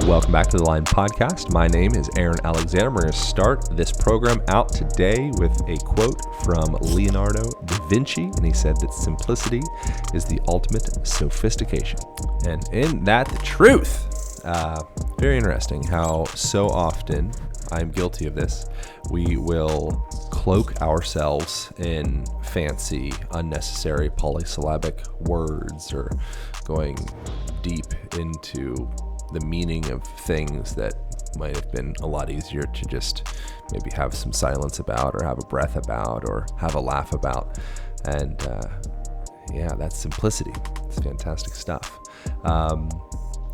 Welcome back to the Line Podcast. My name is Aaron Alexander. We're going to start this program out today with a quote from Leonardo da Vinci, and he said that simplicity is the ultimate sophistication. And in that, the truth. Very interesting how so often, I'm guilty of this, we will cloak ourselves in fancy, unnecessary polysyllabic words or going deep into the meaning of things that might have been a lot easier to just maybe have some silence about or have a breath about or have a laugh about. And that's simplicity. It's fantastic stuff.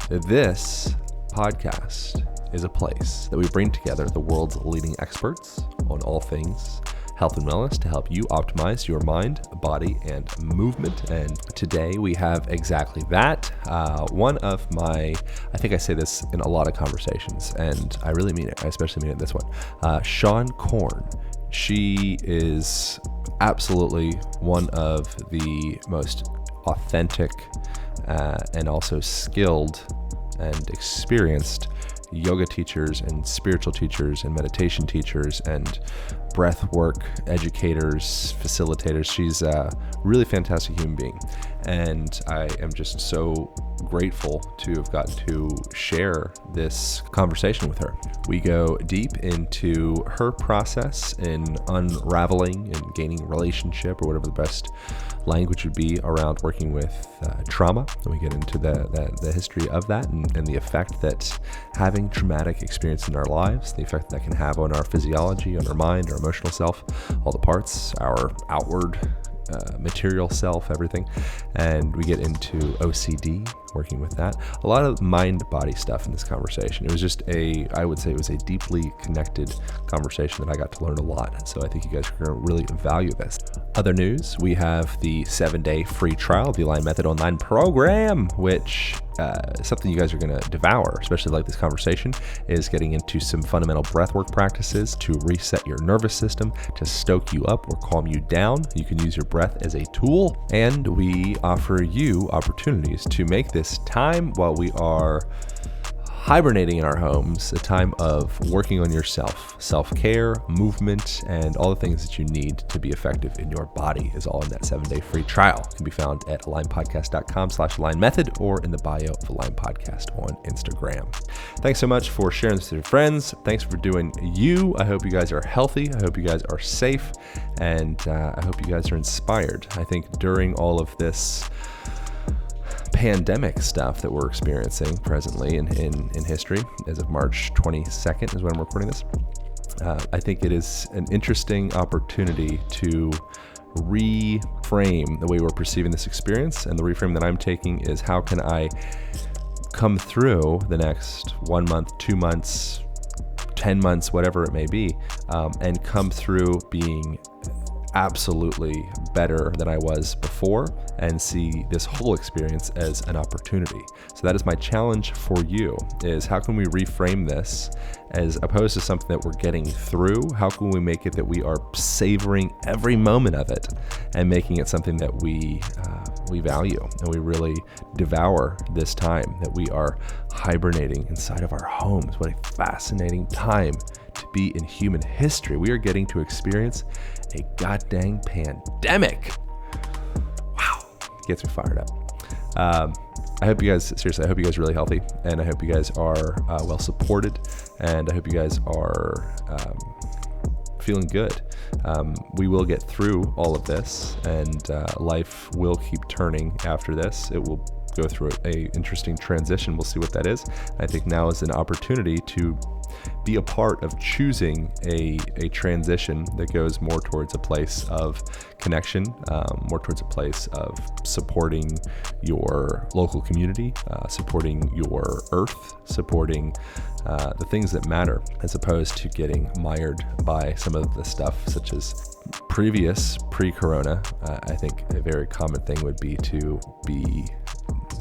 This podcast is a place that we bring together the world's leading experts on all things health and wellness to help you optimize your mind, body, and movement. And today we have exactly that. One of my, I think I say this in a lot of conversations, and I really mean it. I especially mean it in this one. Seane Corn. She is absolutely one of the most authentic and also skilled and experienced yoga teachers and spiritual teachers and meditation teachers and breath work educators, facilitators. She's a really fantastic human being. And I am just so grateful to have gotten to share this conversation with her. We go deep into her process in unraveling and gaining relationship, or whatever the best language would be, around working with trauma. And we get into the history of that and the effect that having traumatic experience in our lives, the effect that can have on our physiology, on our mind, our emotional self, all the parts, our outward material self, everything. And we get into OCD, working with that. A lot of mind-body stuff in this conversation. It was just I would say it was a deeply connected conversation that I got to learn a lot. So I think you guys are going to really value this. Other news, we have the 7-day free trial of the Align Method online program, which is something you guys are going to devour, especially like this conversation, is getting into some fundamental breathwork practices to reset your nervous system, to stoke you up or calm you down. You can use your breath as a tool, and we offer you opportunities to make this time while we are hibernating in our homes a time of working on yourself. Self-care, movement, and all the things that you need to be effective in your body is all in that 7-day free trial. It can be found at alignpodcast.com/alignmethod or in the bio of Align Podcast on Instagram. Thanks so much for sharing this with your friends. Thanks for doing you. I hope you guys are healthy. I hope you guys are safe. And I hope you guys are inspired. I think during all of this pandemic stuff that we're experiencing presently in history, as of March 22nd is when I'm recording this, I think it is an interesting opportunity to reframe the way we're perceiving this experience. And the reframe that I'm taking is, how can I come through the next 1 month, 2 months, 10 months, whatever it may be, and come through being absolutely better than I was before, and see this whole experience as an opportunity. So that is my challenge for you, is how can we reframe this as opposed to something that we're getting through? How can we make it that we are savoring every moment of it and making it something that we value and we really devour this time that we are hibernating inside of our homes? What a fascinating time to be in human history. We are getting to experience a goddamn pandemic. Wow, gets me fired up. I hope you guys are really healthy, and I hope you guys are well supported, and I hope you guys are feeling good. We will get through all of this, and life will keep turning after this. It will go through a interesting transition. We'll see what that is. I think now is an opportunity to be a part of choosing a transition that goes more towards a place of connection, more towards a place of supporting your local community, supporting your earth, supporting the things that matter, as opposed to getting mired by some of the stuff such as pre-corona. I think a very common thing would be to be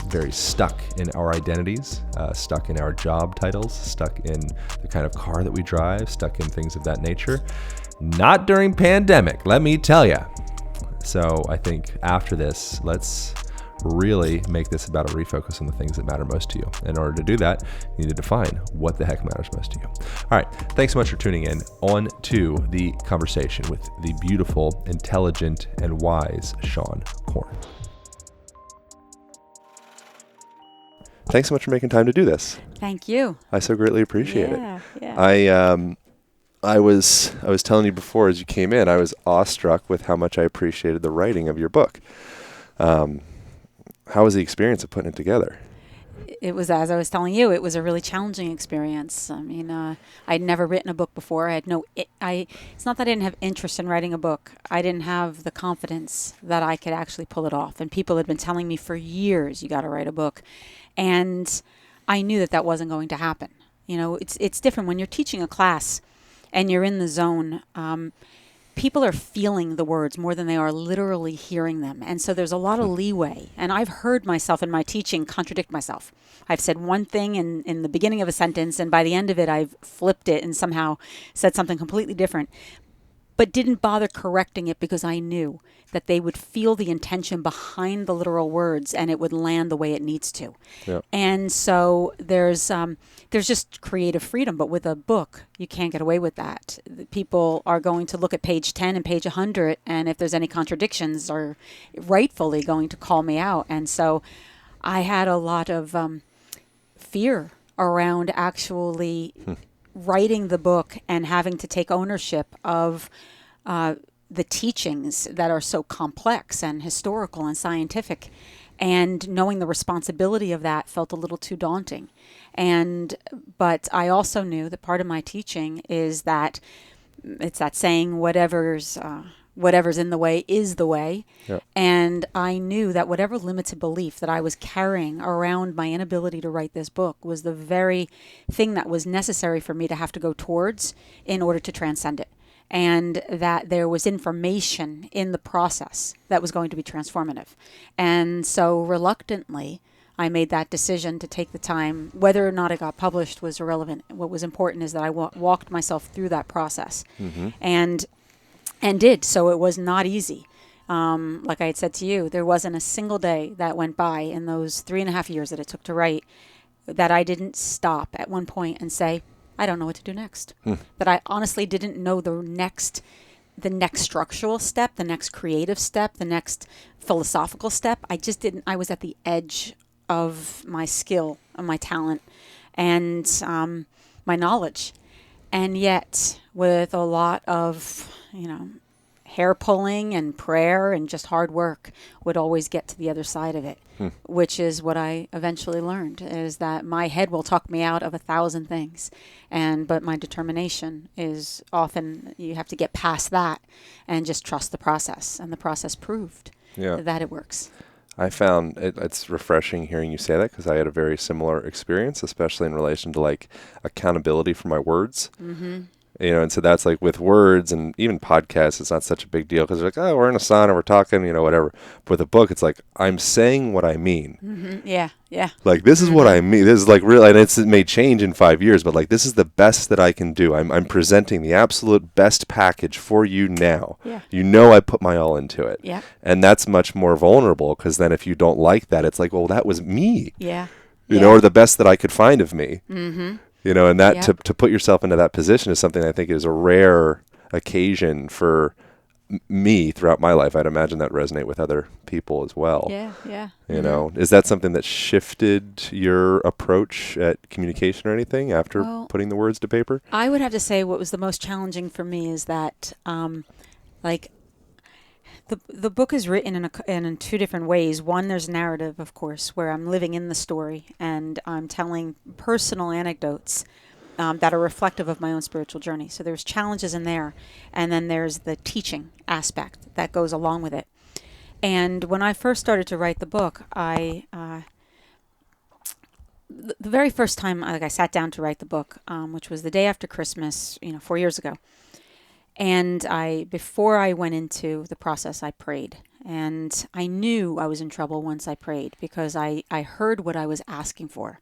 very stuck in our identities, stuck in our job titles, stuck in the kind of car that we drive, stuck in things of that nature. Not during pandemic, let me tell you. So I think after this, let's really make this about a refocus on the things that matter most to you. In order to do that, you need to define what the heck matters most to you. All right. Thanks so much for tuning in. On to the conversation with the beautiful, intelligent, and wise Seane Corn. Thanks so much for making time to do this. Thank you. I so greatly appreciate it. Yeah. I was telling you before as you came in, I was awestruck with how much I appreciated the writing of your book. How was the experience of putting it together? It was, as I was telling you, it was a really challenging experience. I mean, I'd never written a book before. It's not that I didn't have interest in writing a book. I didn't have the confidence that I could actually pull it off. And people had been telling me for years, you got to write a book. And I knew that wasn't going to happen. You know, it's different when you're teaching a class and you're in the zone. People are feeling the words more than they are literally hearing them. And so there's a lot of leeway. And I've heard myself in my teaching contradict myself. I've said one thing in the beginning of a sentence, and by the end of it, I've flipped it and somehow said something completely different, but didn't bother correcting it because I knew that they would feel the intention behind the literal words and it would land the way it needs to. Yep. And so there's just creative freedom, but with a book, you can't get away with that. People are going to look at page 10 and page 100, and if there's any contradictions, are rightfully going to call me out. And so I had a lot of fear around actually writing the book and having to take ownership of the teachings that are so complex and historical and scientific, and knowing the responsibility of that felt a little too daunting. But I also knew that part of my teaching is that it's that saying, whatever's in the way is the way. Yep. And I knew that whatever limited belief that I was carrying around my inability to write this book was the very thing that was necessary for me to have to go towards in order to transcend it. And that there was information in the process that was going to be transformative. And so reluctantly, I made that decision to take the time. Whether or not it got published was irrelevant. What was important is that I walked myself through that process. Mm-hmm. And did. So it was not easy. Like I had said to you, there wasn't a single day that went by in those 3.5 years that it took to write that I didn't stop at one point and say, I don't know what to do next. That I honestly didn't know the next structural step, the next creative step, the next philosophical step. I just didn't. I was at the edge of my skill, of my talent, and my knowledge. And yet, with a lot of, hair pulling and prayer and just hard work, would always get to the other side of it, which is what I eventually learned, is that my head will talk me out of 1,000 things. But my determination is often, you have to get past that and just trust the process. And the process proved that it works. I found it's refreshing hearing you say that, because I had a very similar experience, especially in relation to like accountability for my words. Mm-hmm. And so that's like with words and even podcasts, it's not such a big deal because they're like, oh, we're in a sauna, we're talking, whatever. But with a book, it's like, I'm saying what I mean. Mm-hmm. Yeah. Like, this is what I mean. This is like real, and it may change in 5 years, but like, this is the best that I can do. I'm presenting the absolute best package for you now. Yeah. I put my all into it. Yeah. And that's much more vulnerable, because then if you don't like that, it's like, well, that was me. Yeah. Or the best that I could find of me. Mm-hmm. And that to put yourself into that position is something I think is a rare occasion for me throughout my life. I'd imagine that resonate with other people as well. Yeah. Is that something that shifted your approach at communication or anything after putting the words to paper? I would have to say what was the most challenging for me is that, the book is written in two different ways. One, there's narrative, of course, where I'm living in the story and I'm telling personal anecdotes that are reflective of my own spiritual journey. So there's challenges in there. And then there's the teaching aspect that goes along with it. And when I first started to write the book, the very first time I sat down to write the book, which was the day after Christmas, 4 years ago. And before I went into the process, I prayed. And I knew I was in trouble once I prayed, because I heard what I was asking for.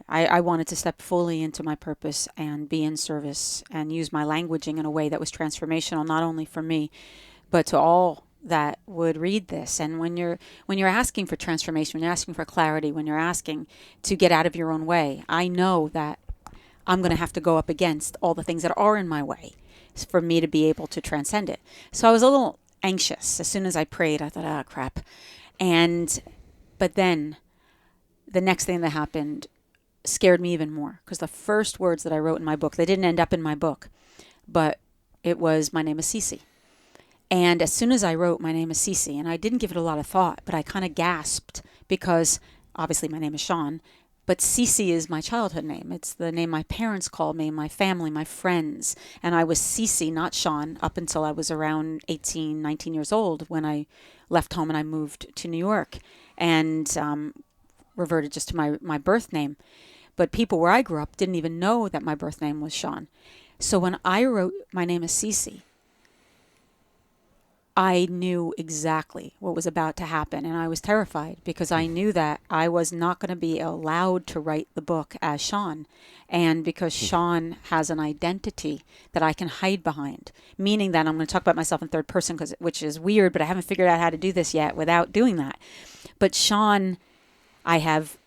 I wanted to step fully into my purpose and be in service and use my languaging in a way that was transformational, not only for me, but to all that would read this. And when you're asking for transformation, when you're asking for clarity, when you're asking to get out of your own way, I know that I'm going to have to go up against all the things that are in my way for me to be able to transcend it. So I was a little anxious. As soon as I prayed, I thought, ah, crap. But then the next thing that happened scared me even more, because the first words that I wrote in my book, they didn't end up in my book, but it was, my name is Cece. And as soon as I wrote, my name is Cece, and I didn't give it a lot of thought, but I kind of gasped, because obviously my name is Seane, but Cece is my childhood name. It's the name my parents called me, my family, my friends. And I was Cece, not Seane, up until I was around 18, 19 years old, when I left home and I moved to New York and reverted just to my birth name. But people where I grew up didn't even know that my birth name was Seane. So when I wrote, my name is Cece, I knew exactly what was about to happen, and I was terrified, because I knew that I was not going to be allowed to write the book as Seane, and because Seane has an identity that I can hide behind, meaning that I'm going to talk about myself in third person, which is weird, but I haven't figured out how to do this yet without doing that. But Seane, I've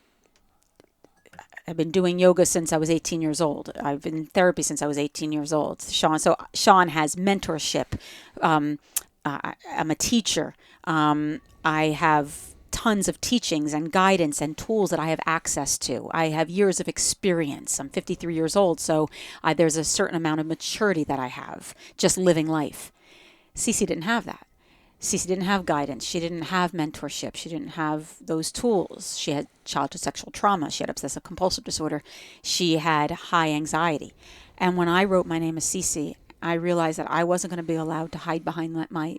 been doing yoga since I was 18 years old. I've been in therapy since I was 18 years old. Seane has mentorship. I'm a teacher. I have tons of teachings and guidance and tools that I have access to. I have years of experience. I'm 53 years old, so there's a certain amount of maturity that I have just living life. Cece didn't have that. Cece didn't have guidance. She didn't have mentorship. She didn't have those tools. She had childhood sexual trauma. She had obsessive compulsive disorder. She had high anxiety. And when I wrote, my name is Cece, I realized that I wasn't going to be allowed to hide behind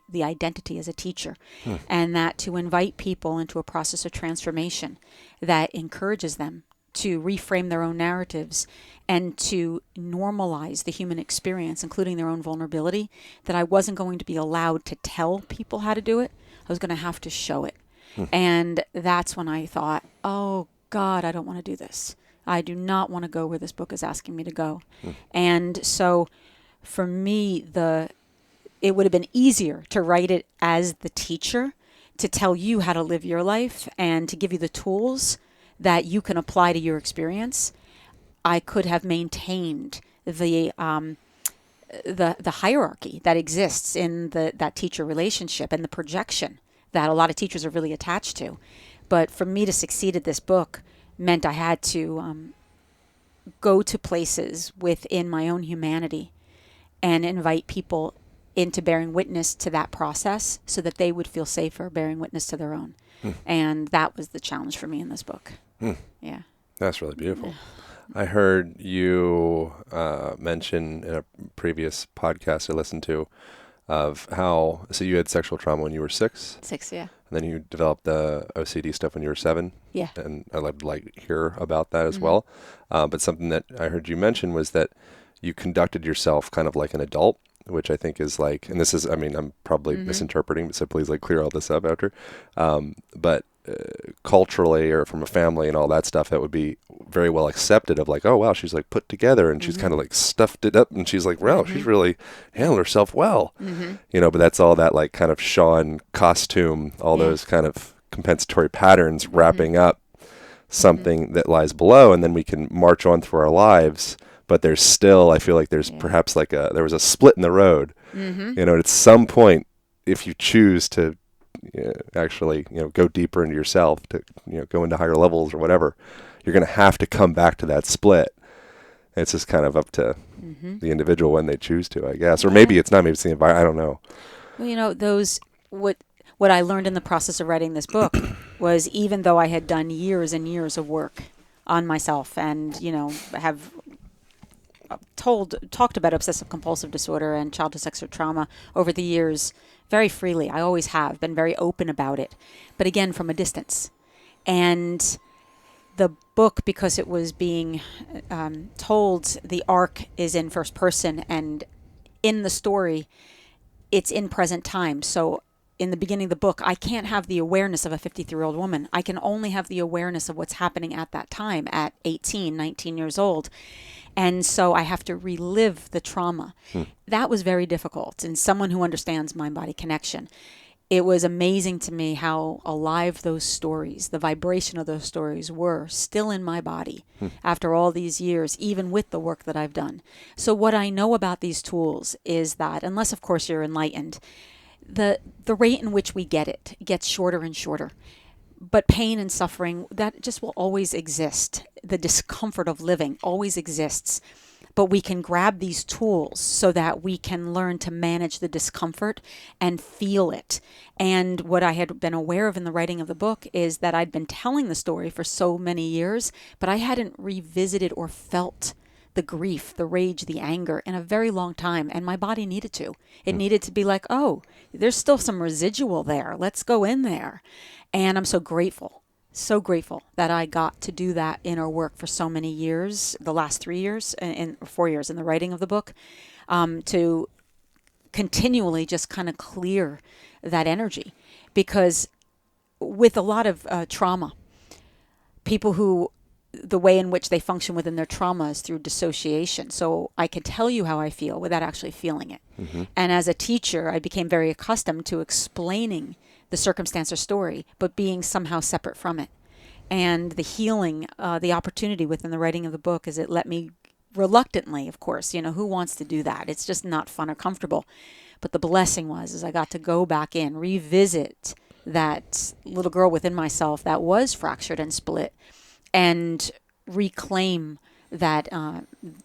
the identity as a teacher, and that to invite people into a process of transformation that encourages them to reframe their own narratives and to normalize the human experience, including their own vulnerability, that I wasn't going to be allowed to tell people how to do it. I was going to have to show it. And that's when I thought, oh God, I don't want to do this. I do not want to go where this book is asking me to go. And so for me, it would have been easier to write it as the teacher, to tell you how to live your life and to give you the tools that you can apply to your experience. I could have maintained the hierarchy that exists in that teacher relationship and the projection that a lot of teachers are really attached to. But for me to succeed at this book meant I had to go to places within my own humanity and invite people into bearing witness to that process so that they would feel safer bearing witness to their own. And that was the challenge for me in this book. Yeah. That's really beautiful. I heard you mention in a previous podcast I listened to of how, so you had sexual trauma when you were 6? 6, yeah. And then you developed the OCD stuff when you were 7. Yeah. And I'd like to hear about that as well. But something that I heard you mention was that you conducted yourself kind of like an adult, which I think is like, and this is, I mean, I'm probably misinterpreting, so please clear all this up after. But culturally or from a family and all that stuff, that would be very well accepted of like, oh, wow, she's like put together and she's kind of like stuffed it up and she's like, wow, she's really handled herself well. But that's all that like kind of Seane costume, all those kind of compensatory patterns wrapping up something that lies below, and then we can march on through our lives. But there's still, I feel like there's perhaps there was a split in the road. At some point, if you choose to actually, go deeper into yourself, to, go into higher levels or whatever, you're going to have to come back to that split. It's just kind of up to the individual when they choose to, I guess. Or maybe it's not, maybe it's the environment, I don't know. Well, what I learned in the process of writing this book was, even though I had done years and years of work on myself and, have talked about obsessive compulsive disorder and childhood sexual trauma over the years very freely. I always have been very open about it, but again, from a distance. And the book, because it was being told, the arc is in first person, and in the story, it's in present time. So in the beginning of the book, I can't have the awareness of a 53-year-old woman. I can only have the awareness of what's happening at that time at 18, 19 years old. And so I have to relive the trauma. That was very difficult. And someone who understands mind-body connection, it was amazing to me how alive those stories, the vibration of those stories were still in my body after all these years, even with the work that I've done. So what I know about these tools is that, unless of course you're enlightened, the rate in which we get it gets shorter and shorter. But pain and suffering, that just will always exist. The discomfort of living always exists. But we can grab these tools so that we can learn to manage the discomfort and feel it. And what I had been aware of in the writing of the book is that I'd been telling the story for so many years, but I hadn't revisited or felt the grief, the rage, the anger in a very long time. And my body needed to. It needed to be like, oh, there's still some residual there. Let's go in there. And I'm so grateful that I got to do that inner work for so many years, the last 3 years, and 4 years in the writing of the book, to continually just kind of clear that energy. Because with a lot of trauma, people who, the way in which they function within their trauma is through dissociation. So I can tell you how I feel without actually feeling it. And as a teacher, I became very accustomed to explaining the circumstance or story, but being somehow separate from it. And the healing, the opportunity within the writing of the book is it let me, reluctantly, of course, who wants to do that? It's just not fun or comfortable. But the blessing is I got to go back in, revisit that little girl within myself that was fractured and split, and reclaim that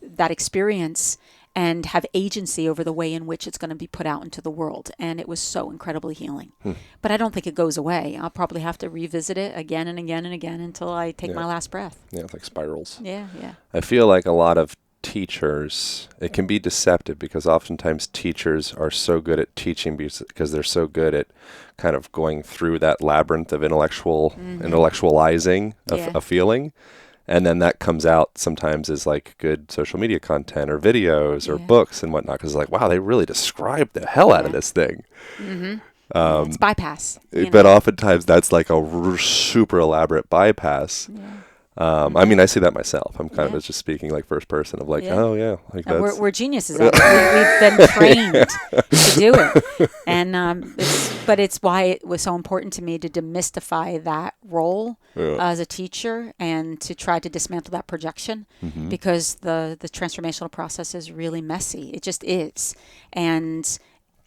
that experience and have agency over the way in which it's going to be put out into the world. And it was so incredibly healing. But I don't think it goes away. I'll probably have to revisit it again and again and again until I take my last breath. Yeah, it's like spirals. Yeah. I feel like a lot of teachers, it can be deceptive because oftentimes teachers are so good at teaching because they're so good at kind of going through that labyrinth of intellectualizing a feeling. And then that comes out sometimes as like good social media content or videos or books and whatnot. Because like, wow, they really described the hell out of this thing. It's bypass. But oftentimes that's like a super elaborate bypass. I mean, I see that myself. I'm kind of just speaking like first person of like, oh yeah, like that's... We're geniuses at it. We've been trained to do it, and but it's why it was so important to me to demystify that role as a teacher and to try to dismantle that projection, because the transformational process is really messy. It just is, and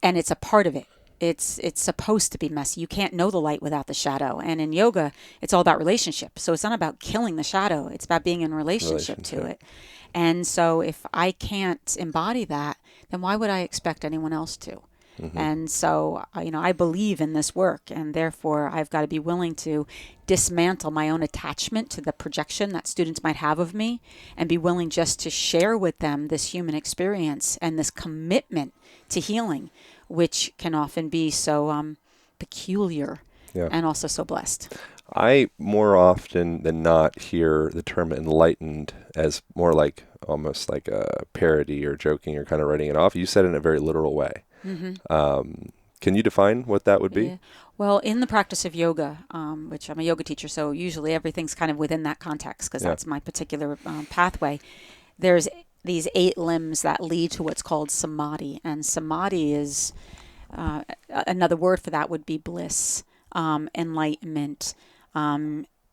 it's a part of it. It's supposed to be messy. You can't know the light without the shadow. And in yoga, it's all about relationship. So it's not about killing the shadow. It's about being in relationship to it. And so if I can't embody that, then why would I expect anyone else to? And so, I believe in this work, and therefore I've got to be willing to dismantle my own attachment to the projection that students might have of me, and be willing just to share with them this human experience and this commitment to healing, which can often be so peculiar and also so blessed. I more often than not hear the term enlightened as more like almost like a parody or joking or kind of writing it off. You said it in a very literal way. Can you define what that would be? Yeah. Well, in the practice of yoga, which I'm a yoga teacher, so usually everything's kind of within that context because that's my particular pathway. There's these 8 limbs that lead to what's called samadhi. And samadhi is, another word for that would be bliss, enlightenment.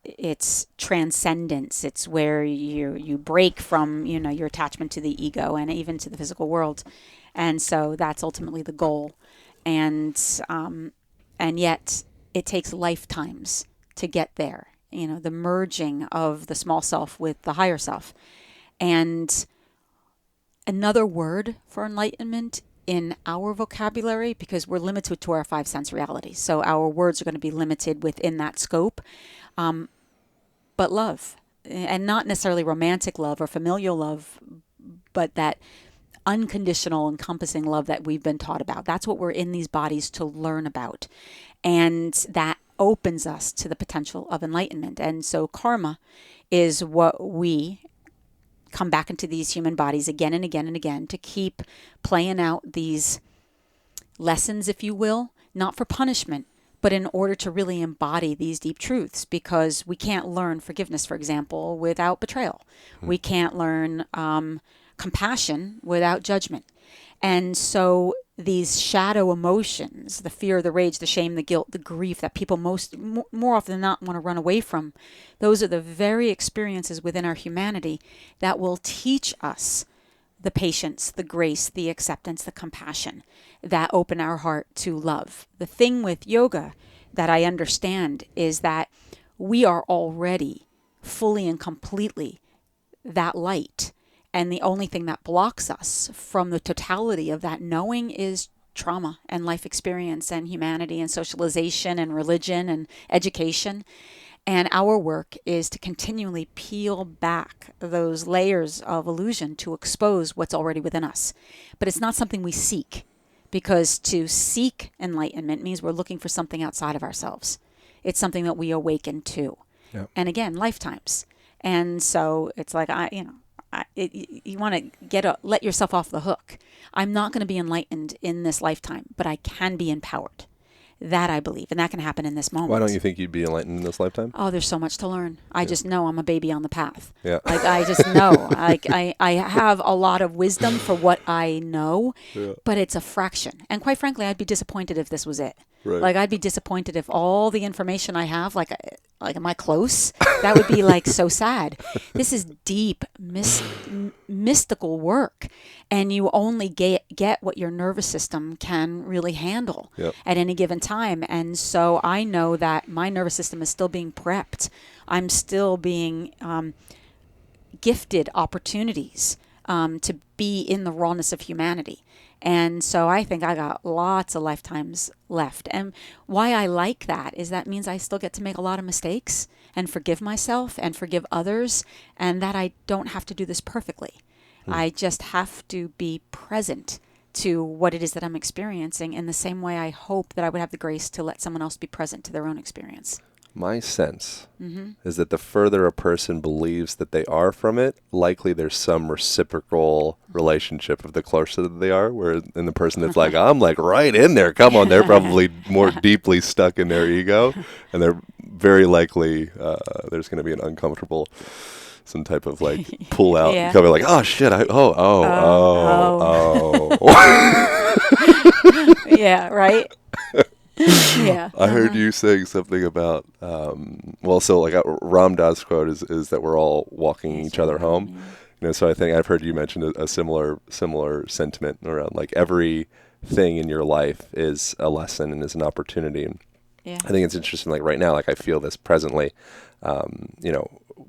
It's transcendence. It's where you break from, your attachment to the ego and even to the physical world. And so that's ultimately the goal. And yet it takes lifetimes to get there, the merging of the small self with the higher self. And another word for enlightenment in our vocabulary, because we're limited to our 5 sense realities, so our words are going to be limited within that scope, but love, and not necessarily romantic love or familial love, but that unconditional, encompassing love that we've been taught about. That's what we're in these bodies to learn about, and that opens us to the potential of enlightenment. And so karma is what we come back into these human bodies again and again and again to keep playing out these lessons, if you will, not for punishment, but in order to really embody these deep truths, because we can't learn forgiveness, for example, without betrayal. We can't learn compassion without judgment. And so these shadow emotions, the fear, the rage, the shame, the guilt, the grief that people more often than not want to run away from, those are the very experiences within our humanity that will teach us the patience, the grace, the acceptance, the compassion that open our heart to love. The thing with yoga that I understand is that we are already fully and completely that light. And the only thing that blocks us from the totality of that knowing is trauma and life experience and humanity and socialization and religion and education. And our work is to continually peel back those layers of illusion to expose what's already within us. But it's not something we seek, because to seek enlightenment means we're looking for something outside of ourselves. It's something that we awaken to. Yep. And again, lifetimes. And so it's like, you want to let yourself off the hook. I'm not going to be enlightened in this lifetime, but I can be empowered. That I believe, and that can happen in this moment. Why don't you think you'd be enlightened in this lifetime? Oh, there's so much to learn. I just know I'm a baby on the path. Yeah. Like, I just know. I have a lot of wisdom for what I know, but it's a fraction. And quite frankly, I'd be disappointed if this was it. Right. Like, I'd be disappointed if all the information I have, like am I close? That would be like so sad. This is deep, mystical work. And you only get what your nervous system can really handle at any given time. And so I know that my nervous system is still being prepped. I'm still being gifted opportunities to be in the rawness of humanity. And so I think I got lots of lifetimes left. And why I like that is that means I still get to make a lot of mistakes and forgive myself and forgive others, and that I don't have to do this perfectly. I just have to be present to what it is that I'm experiencing in the same way I hope that I would have the grace to let someone else be present to their own experience. My sense is that the further a person believes that they are from it, likely there's some reciprocal relationship of the closer that they are, where in the person that's like, I'm like right in there, come on, they're probably more deeply stuck in their ego, and they're very likely there's going to be an uncomfortable, some type of like pull out, coming like, oh shit, yeah, right. Yeah. I heard you saying something about, so like Ram Dass quote is that we're all walking each other home. Yeah. You know, so I think I've heard you mention a similar sentiment around like everything in your life is a lesson and is an opportunity. And I think it's interesting, like right now, like I feel this presently,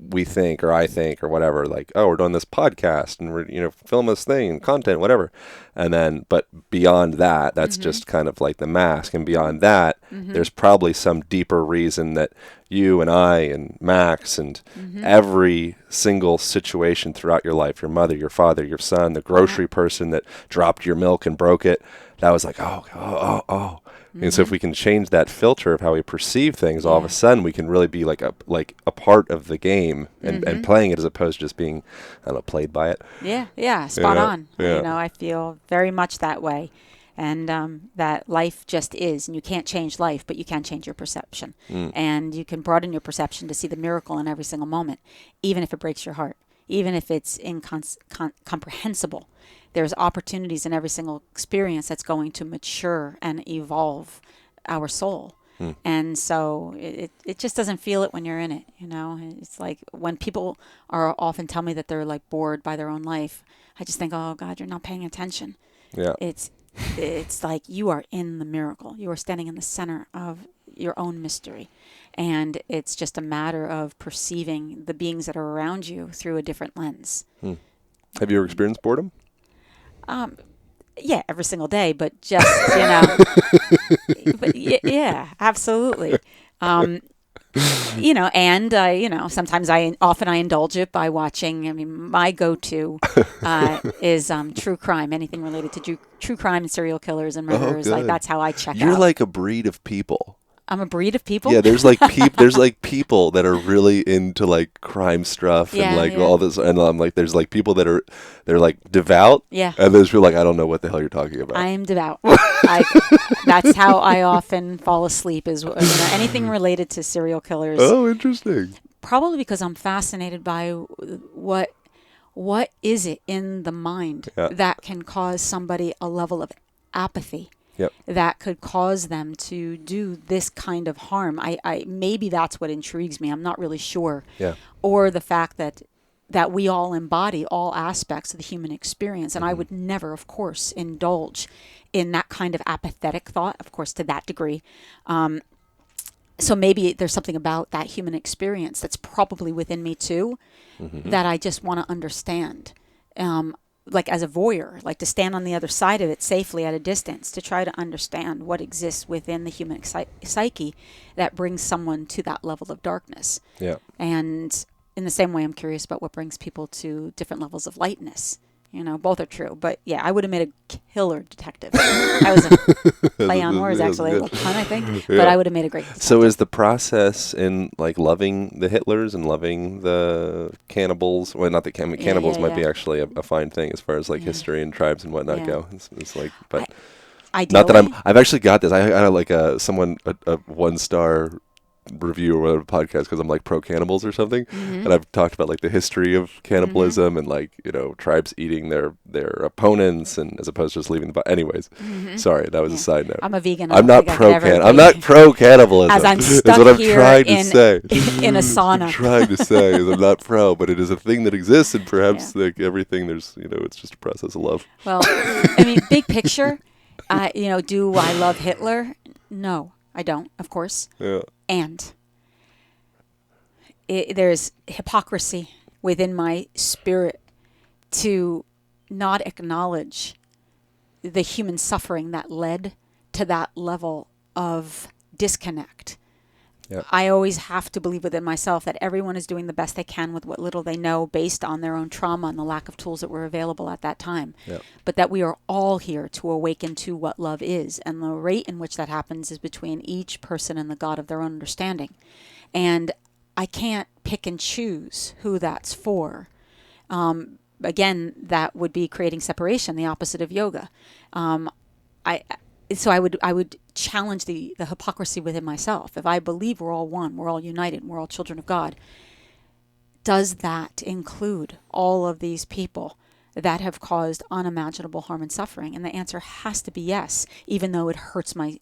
we think, or I think, or whatever, like, oh, we're doing this podcast and we're, film this thing and content, whatever. And then, but beyond that, that's just kind of like the mask. And beyond that, there's probably some deeper reason that you and I and Max and every single situation throughout your life, your mother, your father, your son, the grocery person that dropped your milk and broke it, that was like, oh. And so if we can change that filter of how we perceive things, all of a sudden we can really be like a part of the game and playing it as opposed to just being, played by it. Yeah, spot on. Yeah. I feel very much that way. And that life just is, and you can't change life, but you can change your perception. And you can broaden your perception to see the miracle in every single moment, even if it breaks your heart, even if it's incomprehensible. There's opportunities in every single experience that's going to mature and evolve our soul. And so it just doesn't feel it when you're in it, It's like when people are often tell me that they're like bored by their own life, I just think, oh God, you're not paying attention. Yeah. It's like you are in the miracle. You are standing in the center of your own mystery. And it's just a matter of perceiving the beings that are around you through a different lens. Have you ever experienced boredom? Yeah, every single day, but just, but yeah, absolutely. And sometimes often I indulge it by watching. My go-to is true crime, anything related to true crime and serial killers and murderers. Like that's how I check out. You're like a breed of people. I'm a breed of people. Yeah, there's like people that are really into like crime stuff and all this, and I'm like, there's like people that they're like devout. Yeah. And there's people like, I don't know what the hell you're talking about. I am devout. That's how I often fall asleep is anything related to serial killers. Oh, interesting. Probably because I'm fascinated by what is it in the mind that can cause somebody a level of apathy Yep. that could cause them to do this kind of harm. I maybe that's what intrigues me. I'm not really sure. Yeah. Or the fact that we all embody all aspects of the human experience. And I would never, of course, indulge in that kind of apathetic thought, of course, to that degree. So maybe there's something about that human experience that's probably within me too, that I just want to understand. Like as a voyeur, like to stand on the other side of it safely at a distance, to try to understand what exists within the human psyche that brings someone to that level of darkness. Yeah. And in the same way, I'm curious about what brings people to different levels of lightness. You know, both are true. But yeah, I would have made a killer detective. That was a play on words, actually. A little pun, I think. Yeah. But I would have made a great detective. So is the process in like loving the Hitlers and loving the cannibals? Well, not the cannibals might be actually a fine thing as far as like history and tribes and whatnot go. It's like, but not that I've actually got this. I had like a 1-star review or whatever podcast because I'm like pro cannibals or something, and I've talked about like the history of cannibalism and like, you know, tribes eating their opponents and as opposed to just leaving the body. Anyways, sorry, that was a side note. I'm a vegan. I'm not pro cannibalism. As I'm stuck is what I'm here trying to say. in a sauna. I'm trying to say is I'm not pro, but it is a thing that exists, and perhaps like everything, there's, you know, it's just a process of love. Well, I mean, big picture, you know, do I love Hitler? No, I don't, of course. Yeah. And there's hypocrisy within my spirit to not acknowledge the human suffering that led to that level of disconnect. Yep. I always have to believe within myself that everyone is doing the best they can with what little they know based on their own trauma and the lack of tools that were available at that time. Yep. But that we are all here to awaken to what love is. And the rate in which that happens is between each person and the God of their own understanding. And I can't pick and choose who that's for. Again, that would be creating separation, the opposite of yoga. So I would challenge the hypocrisy within myself. If I believe we're all one, we're all united, and we're all children of God, does that include all of these people that have caused unimaginable harm and suffering? And the answer has to be yes, even though it hurts my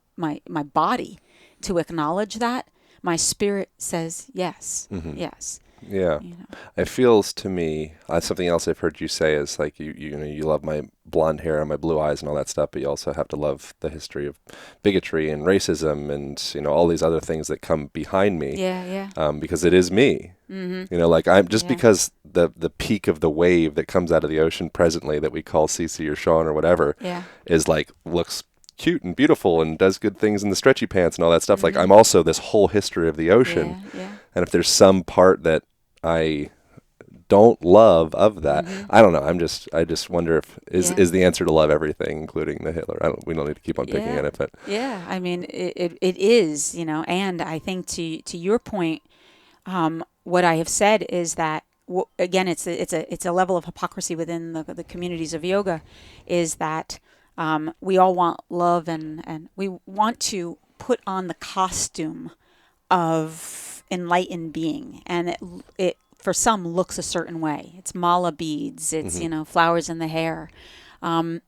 body to acknowledge that. My spirit says yes, yes. Yeah, you know. It feels to me, something else I've heard you say is like you know, you love my blonde hair and my blue eyes and all that stuff, but you also have to love the history of bigotry and racism and, you know, all these other things that come behind me. Yeah. Because it is me. You know, like I'm just because the peak of the wave that comes out of the ocean presently that we call Cece or Sean or whatever is like looks cute and beautiful and does good things in the stretchy pants and all that stuff. Like I'm also this whole history of the ocean. And if there's some part that I don't love of that, I don't know. I just wonder if is the answer to love everything, including the Hitler. We don't need to keep on picking at it, but I mean, it is, you know. And I think to your point, what I have said is that again, it's a level of hypocrisy within the communities of yoga, is that we all want love and we want to put on the costume of enlightened being, and it for some looks a certain way. It's mala beads, it's you know, flowers in the hair, but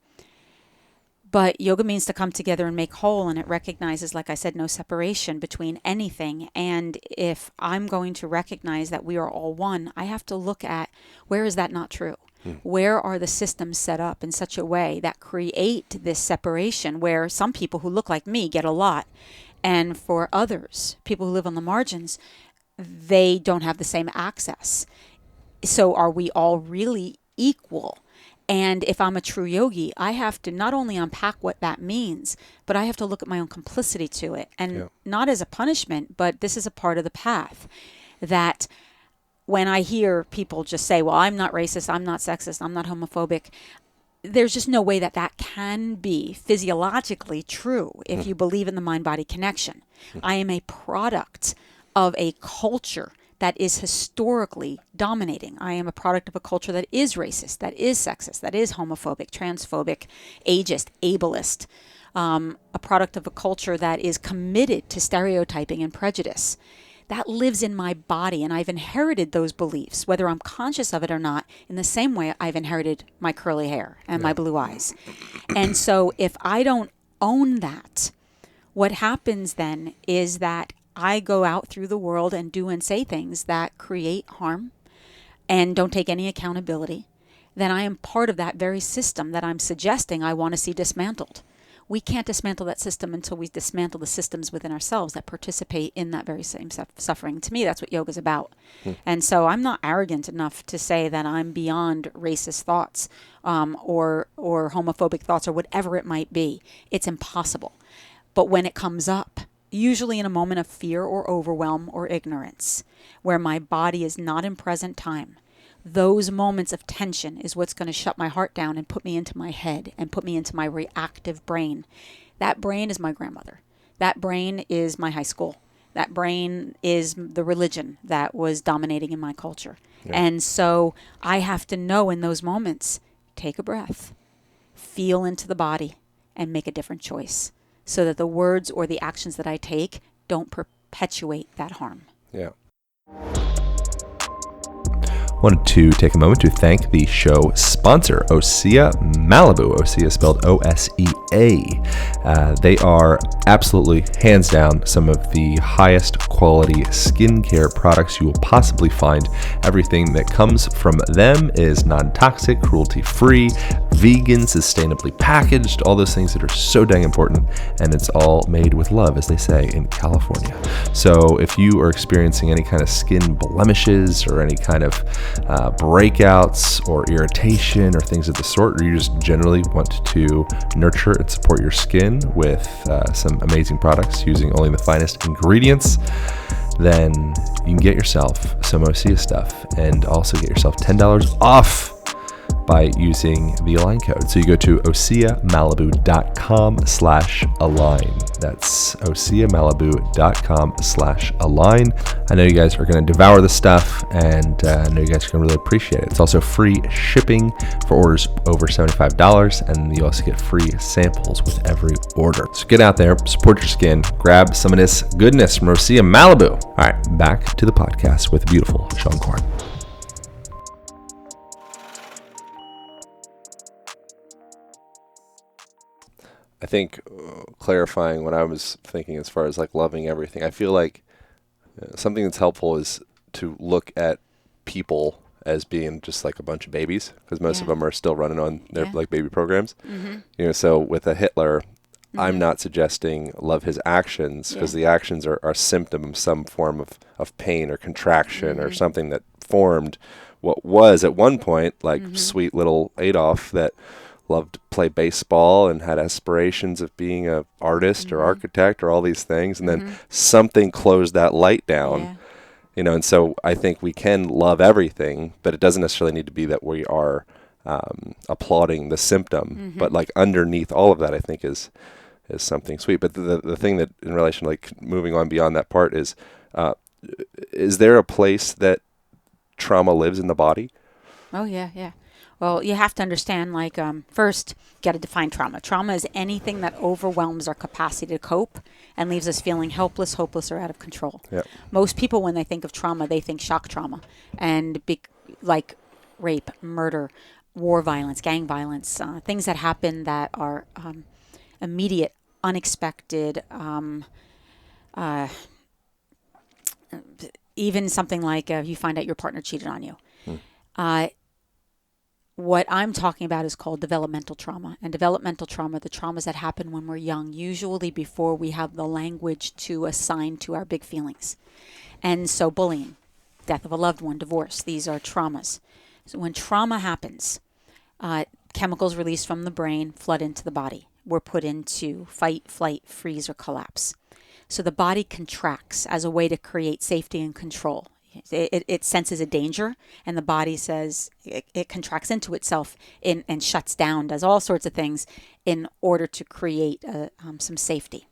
yoga means to come together and make whole, and it recognizes, like I said, no separation between anything. And if I'm going to recognize that we are all one, I have to look at where is that not true. Where are the systems set up in such a way that create this separation, where some people who look like me get a lot, and for others, people who live on the margins, they don't have the same access. So are we all really equal? And if I'm a true yogi, I have to not only unpack what that means, but I have to look at my own complicity to it. And not as a punishment, but this is a part of the path. That when I hear people just say, well, I'm not racist, I'm not sexist, I'm not homophobic, there's just no way that can be physiologically true if you believe in the mind-body connection. I am a product of a culture that is historically dominating. I am a product of a culture that is racist, that is sexist, that is homophobic, transphobic, ageist, ableist. A product of a culture that is committed to stereotyping and prejudice. that lives in my body, and I've inherited those beliefs, whether I'm conscious of it or not, in the same way I've inherited my curly hair and my blue eyes. And so if I don't own that, what happens then is that I go out through the world and do and say things that create harm and don't take any accountability. Then I am part of that very system that I'm suggesting I want to see dismantled. We can't dismantle that system until we dismantle the systems within ourselves that participate in that very same suffering. To me, that's what yoga is about. And so I'm not arrogant enough to say that I'm beyond racist thoughts or homophobic thoughts or whatever it might be. It's impossible. But when it comes up, usually in a moment of fear or overwhelm or ignorance, where my body is not in present time, those moments of tension is what's going to shut my heart down and put me into my head and put me into my reactive brain. That brain is my grandmother. That brain is my high school. That brain is the religion that was dominating in my culture. Yeah. And so I have to know in those moments, take a breath, feel into the body, and make a different choice so that the words or the actions that I take don't perpetuate that harm. Yeah. Wanted to take a moment to thank the show sponsor, Osea Malibu. Osea is spelled O-S-E-A. They are absolutely, hands down, some of the highest quality skincare products you will possibly find. Everything that comes from them is non-toxic, cruelty-free, vegan, sustainably packaged, all those things that are so dang important, and it's all made with love, as they say, in California. So if you are experiencing any kind of skin blemishes or any kind of breakouts or irritation or things of the sort, or you just generally want to nurture and support your skin with some amazing products using only the finest ingredients, then you can get yourself some Osea stuff and also get yourself $10 off by using the Align code. So you go to oseamalibu.com/align. That's oseamalibu.com/align. I know you guys are going to devour this stuff, and I know you guys are going to really appreciate it. It's also free shipping for orders over $75, and you also get free samples with every order. So get out there, support your skin, grab some of this goodness from Osea Malibu. All right, back to the podcast with the beautiful Seane Corn. I think clarifying what I was thinking as far as like loving everything, I feel like something that's helpful is to look at people as being just like a bunch of babies, because most of them are still running on their like baby programs. You know, so with a Hitler, I'm not suggesting love his actions, because the actions are a symptom of some form of pain or contraction or something that formed what was at one point like sweet little Adolf that loved to play baseball and had aspirations of being an artist or architect or all these things, and then something closed that light down. You know, and so I think we can love everything, but it doesn't necessarily need to be that we are applauding the symptom. But like underneath all of that, I think is something sweet. But the thing that in relation to like moving on beyond that part is there a place that trauma lives in the body? Oh, yeah. Well, you have to understand, like, first, you got to define trauma. Trauma is anything that overwhelms our capacity to cope and leaves us feeling helpless, hopeless, or out of control. Yep. Most people, when they think of trauma, they think shock trauma and like rape, murder, war violence, gang violence, things that happen that are immediate, unexpected, even something like you find out your partner cheated on you. What I'm talking about is called developmental trauma. And developmental trauma, the traumas that happen when we're young, usually before we have the language to assign to our big feelings. And so bullying, death of a loved one, divorce, these are traumas. So when trauma happens, chemicals released from the brain flood into the body. We're put into fight, flight, freeze, or collapse. So the body contracts as a way to create safety and control. It senses a danger, and the body says it contracts into itself and shuts down, does all sorts of things in order to create some safety.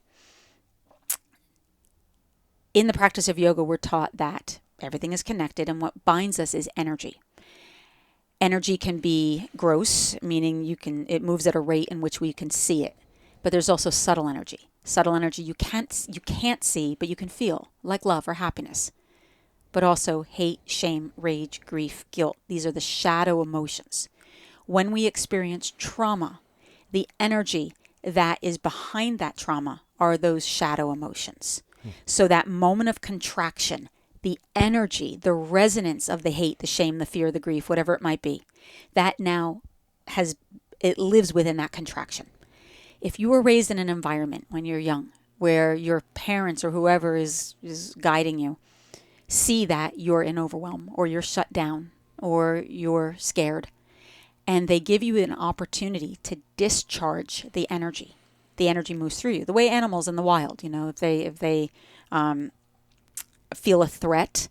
In the practice of yoga, we're taught that everything is connected, and what binds us is energy. Energy can be gross, meaning it moves at a rate in which we can see it, but there's also subtle energy. Subtle energy you can't see, but you can feel, like love or happiness. but also hate, shame, rage, grief, guilt. These are the shadow emotions. When we experience trauma, the energy that is behind that trauma are those shadow emotions. So that moment of contraction, the energy, the resonance of the hate, the shame, the fear, the grief, whatever it might be, that now it lives within that contraction. If you were raised in an environment when you're young where your parents or whoever is guiding you see that you're in overwhelm or you're shut down or you're scared, and they give you an opportunity to discharge the energy moves through you. The way animals in the wild, if they feel a threat,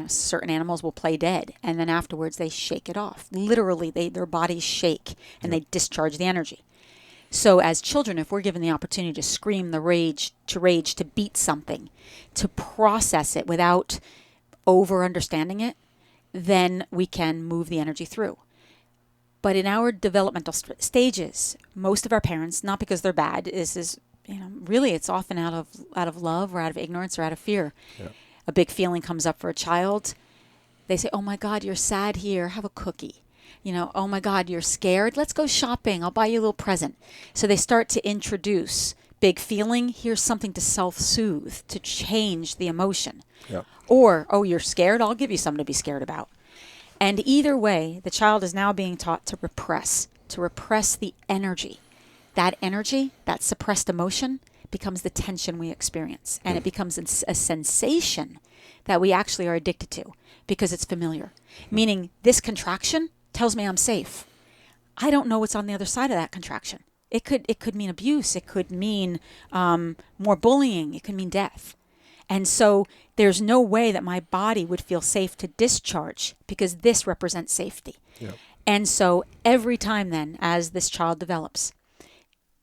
certain animals will play dead, and then afterwards they shake it off. Literally, their bodies shake and they discharge the energy. So as children, if we're given the opportunity to scream the rage, to beat something, to process it without over understanding it, then we can move the energy through. But in our developmental stages, most of our parents, not because they're bad, really it's often out of love or out of ignorance or out of fear. Yeah. A big feeling comes up for a child. They say, "Oh my God, you're sad here. Have a cookie." "Oh my God, you're scared. Let's go shopping. I'll buy you a little present." So they start to introduce big feeling. Here's something to self-soothe, to change the emotion. Yeah. Or, "Oh, you're scared. I'll give you something to be scared about." And either way, the child is now being taught to repress the energy. That energy, that suppressed emotion, becomes the tension we experience. And it becomes a sensation that we actually are addicted to because it's familiar. Meaning this contraction tells me I'm safe. I don't know what's on the other side of that contraction. It could mean abuse. It could mean more bullying. It could mean death. And so there's no way that my body would feel safe to discharge because this represents safety. Yeah. And so every time then, as this child develops,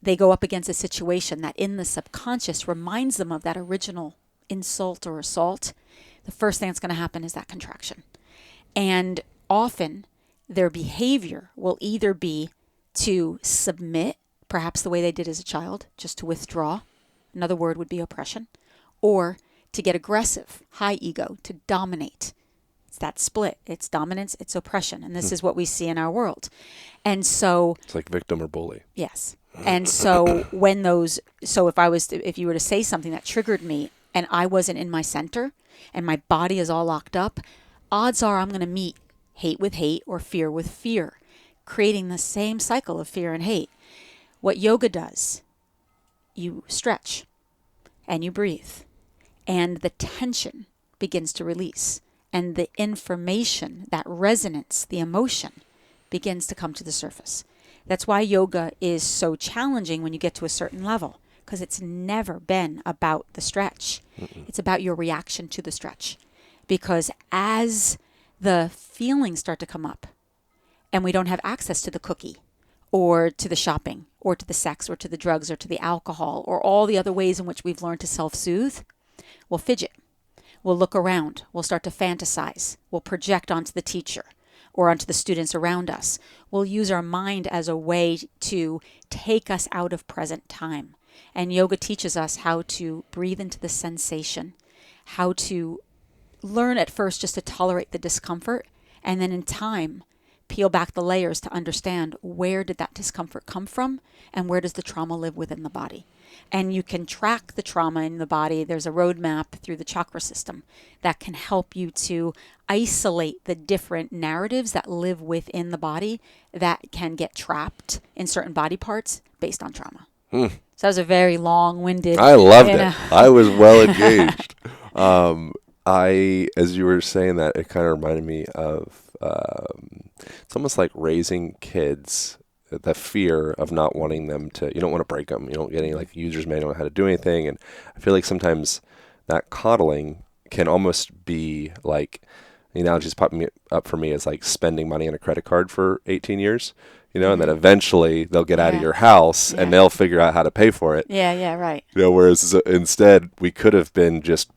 they go up against a situation that in the subconscious reminds them of that original insult or assault. The first thing that's going to happen is that contraction. And often their behavior will either be to submit, perhaps the way they did as a child, just to withdraw. Another word would be oppression. Or to get aggressive, high ego, to dominate. It's that split. It's dominance, it's oppression. And this is what we see in our world. And so it's like victim or bully. Yes. And so if you were to say something that triggered me and I wasn't in my center and my body is all locked up, odds are I'm going to meet hate with hate or fear with fear, creating the same cycle of fear and hate. What yoga does, you stretch and you breathe, and the tension begins to release, and the information, that resonance, the emotion, begins to come to the surface. That's why yoga is so challenging when you get to a certain level, because it's never been about the stretch. It's about your reaction to the stretch. Because as the feelings start to come up, and we don't have access to the cookie, or to the shopping, or to the sex, or to the drugs, or to the alcohol, or all the other ways in which we've learned to self-soothe, we'll fidget. We'll look around. We'll start to fantasize. We'll project onto the teacher or onto the students around us. We'll use our mind as a way to take us out of present time. And yoga teaches us how to breathe into the sensation, how to learn at first just to tolerate the discomfort, and then in time, peel back the layers to understand where did that discomfort come from and where does the trauma live within the body. And you can track the trauma in the body. There's a roadmap through the chakra system that can help you to isolate the different narratives that live within the body that can get trapped in certain body parts based on trauma. So that was a very long-winded. I loved it. I was well engaged. As you were saying that, it kind of reminded me of it's almost like raising kids. The fear of not wanting them to, you don't want to break them. You don't get any like user's manual on how to do anything. And I feel like sometimes that coddling can almost be like, the analogy's popping up for me as like spending money on a credit card for 18 years, and then eventually they'll get out of your house and they'll figure out how to pay for it. Yeah, right. Whereas instead we could have been just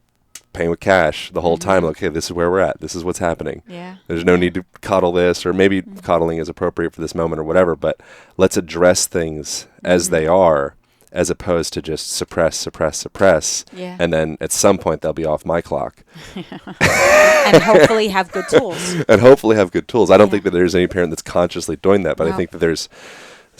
paying with cash the whole time. Okay, this is where we're at. This is what's happening. Yeah. There's no need to coddle this, or maybe coddling is appropriate for this moment or whatever, but let's address things as they are as opposed to just suppress. Yeah. And then at some point they'll be off my clock. And hopefully have good tools. And hopefully have good tools. I don't think that there's any parent that's consciously doing that, but I think that there's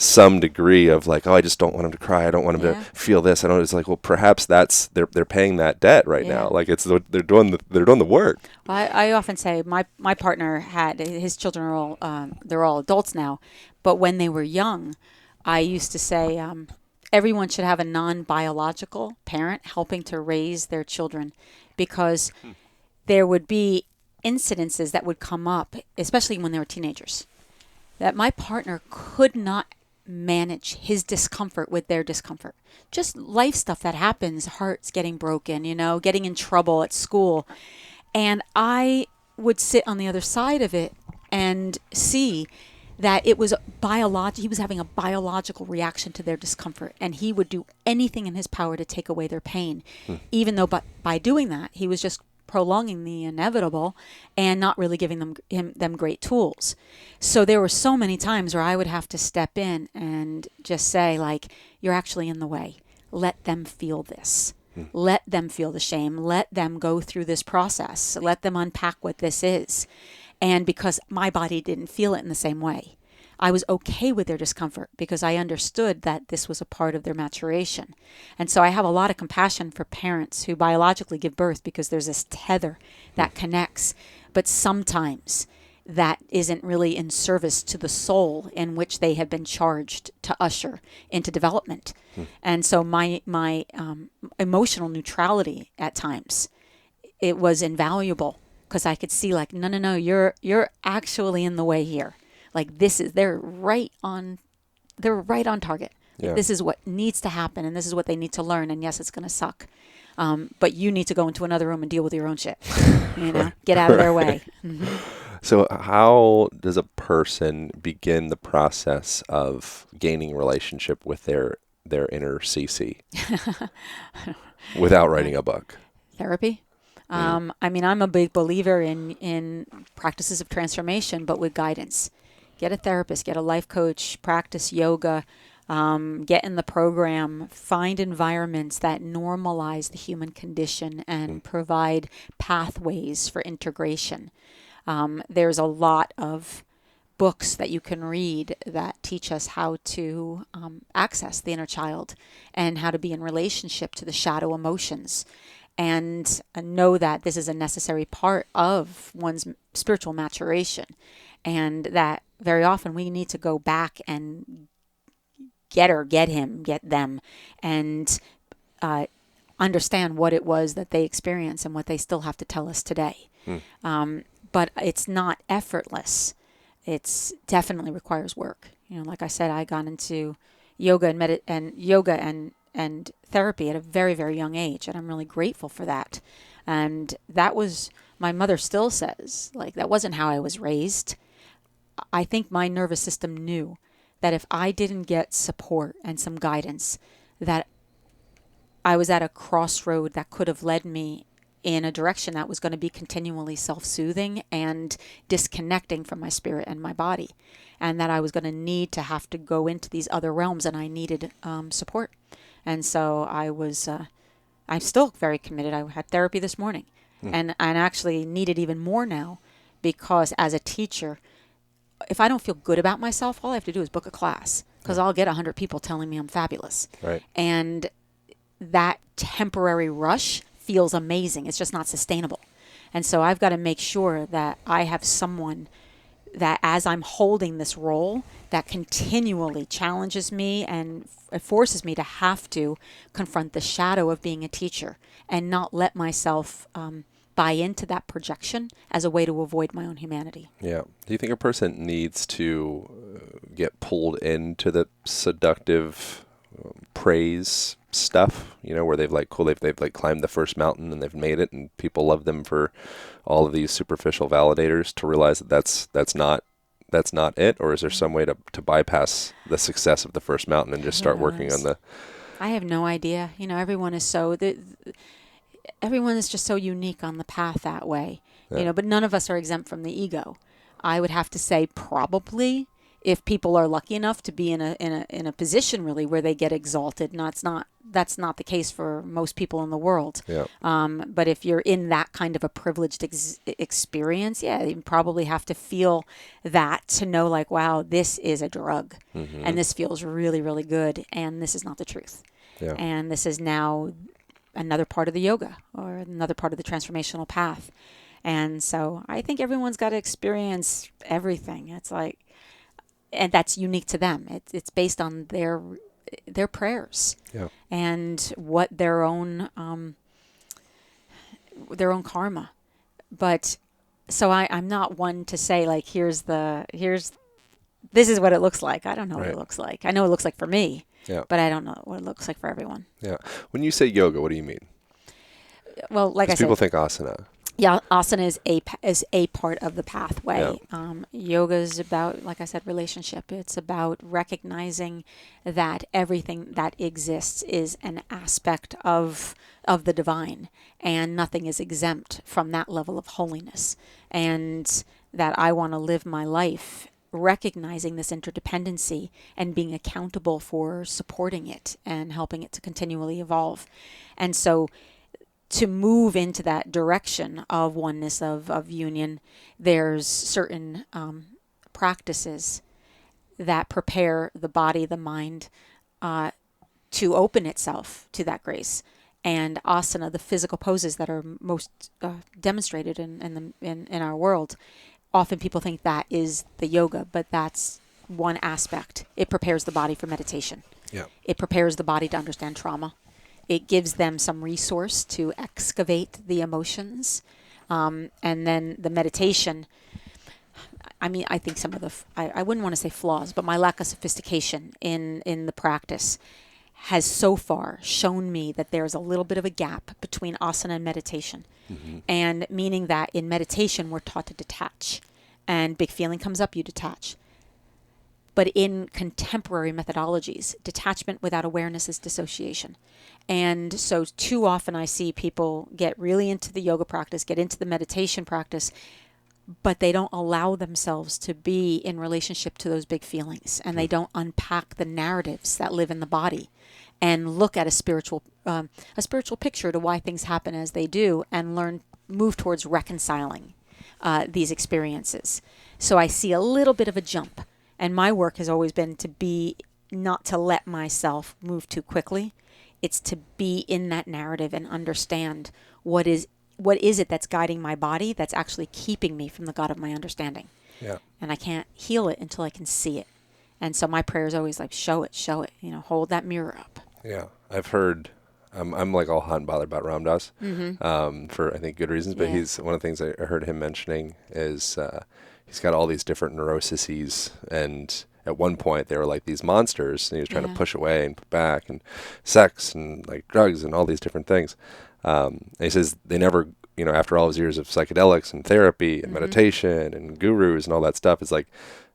some degree of like, oh, I just don't want him to cry. I don't want him to feel this. I don't. It's like, well, perhaps that's they're paying that debt right now. Like they're doing the work. Well, I often say my partner had his children are all they're all adults now, but when they were young, I used to say everyone should have a non-biological parent helping to raise their children, because there would be incidences that would come up, especially when they were teenagers, that my partner could not manage his discomfort with their discomfort. Just life stuff that happens, hearts getting broken, getting in trouble at school. And I would sit on the other side of it and see that it was he was having a biological reaction to their discomfort, and he would do anything in his power to take away their pain, even though by doing that, he was just prolonging the inevitable and not really giving them great tools. So there were so many times where I would have to step in and just say, like, you're actually in the way. Let them feel this. Let them feel the shame. Let them go through this process. Let them unpack what this is. And because my body didn't feel it in the same way, I was okay with their discomfort because I understood that this was a part of their maturation. And so I have a lot of compassion for parents who biologically give birth because there's this tether that connects. But sometimes that isn't really in service to the soul in which they have been charged to usher into development. And so my emotional neutrality at times, it was invaluable, because I could see, like, no, you're actually in the way here. Like, they're right on target. Yeah. This is what needs to happen, and this is what they need to learn. And yes, it's going to suck, but you need to go into another room and deal with your own shit. Get out of their way. Mm-hmm. So, how does a person begin the process of gaining relationship with their inner CC without writing a book? Therapy. I'm a big believer in practices of transformation, but with guidance. Get a therapist, get a life coach, practice yoga, get in the program, find environments that normalize the human condition and provide pathways for integration. There's a lot of books that you can read that teach us how to access the inner child and how to be in relationship to the shadow emotions. And know that this is a necessary part of one's spiritual maturation, and that very often we need to go back and get them, and understand what it was that they experienced and what they still have to tell us today. But it's not effortless. It's definitely requires work. Like I said, I got into yoga and therapy at a very, very young age, and I'm really grateful for that. And that was, my mother still says, like, that wasn't how I was raised. I think my nervous system knew that if I didn't get support and some guidance, that I was at a crossroad that could have led me in a direction that was going to be continually self-soothing and disconnecting from my spirit and my body, and that I was going to need to have to go into these other realms, and I needed support. And so I'm still very committed. I had therapy this morning, and actually need it even more now, because as a teacher, if I don't feel good about myself, all I have to do is book a class, because I'll get 100 people telling me I'm fabulous. Right. And that temporary rush feels amazing. It's just not sustainable. And so I've got to make sure that I have someone that, as I'm holding this role, that continually challenges me and forces me to have to confront the shadow of being a teacher and not let myself buy into that projection as a way to avoid my own humanity. Yeah. Do you think a person needs to get pulled into the seductive praise stuff, where they've climbed the first mountain and they've made it and people love them for all of these superficial validators, to realize that that's not it? Or is there some way to bypass the success of the first mountain and just start working on the... I have no idea. Everyone is everyone is just so unique on the path that way, but none of us are exempt from the ego. I would have to say probably if people are lucky enough to be in a position really where they get exalted, that's not the case for most people in the world. Yeah. But if you're in that kind of a privileged experience, yeah, you probably have to feel that to know like, wow, this is a drug, and this feels really, really good, and this is not the truth. Yeah. And this is now another part of the yoga or another part of the transformational path. And so I think everyone's got to experience everything. It's like, and that's unique to them. It's based on their prayers, Yeah. and what their own karma. But so I'm not one to say like, this is what it looks like. I don't know what it looks like. I know it looks like for me, but I don't know what it looks like for everyone. Yeah. When you say yoga, what do you mean? Well, like I said, people think asana. Yeah, asana is a part of the pathway. Yeah. Yoga is about, like I said, relationship. It's about recognizing that everything that exists is an aspect of the divine, and nothing is exempt from that level of holiness. And that I want to live my life recognizing this interdependency and being accountable for supporting it and helping it to continually evolve. And so, to move into that direction of oneness, of union, there's certain practices that prepare the body, the mind, to open itself to that grace. And asana, the physical poses that are most demonstrated in our world, often people think that is the yoga, but that's one aspect. It prepares the body for meditation. Yeah. It prepares the body to understand trauma. It gives them some resource to excavate the emotions. And then the meditation, I mean, I think some of the, I wouldn't want to say flaws, but my lack of sophistication in the practice has so far shown me that there's a little bit of a gap between asana and meditation. Mm-hmm. And meaning that in meditation, we're taught to detach. And big feeling comes up, you detach. But in contemporary methodologies, detachment without awareness is dissociation. And so too often I see people get really into the yoga practice, get into the meditation practice, but they don't allow themselves to be in relationship to those big feelings. And they don't unpack the narratives that live in the body and look at a spiritual picture to why things happen as they do, and move towards reconciling these experiences. So I see a little bit of a jump. And my work has always been to be, not to let myself move too quickly. It's to be in that narrative and understand what is it that's guiding my body that's actually keeping me from the God of my understanding. Yeah. And I can't heal it until I can see it. And so my prayer is always like, show it, hold that mirror up. Yeah. I've heard, I'm like all hot and bothered about Ram Dass, for I think good reasons, but he's, one of the things I heard him mentioning is, he's got all these different neuroses, and at one point they were like these monsters, and he was trying to push away and put back, and sex and like drugs and all these different things. And he says they never, after all his years of psychedelics and therapy and meditation and gurus and all that stuff, it's like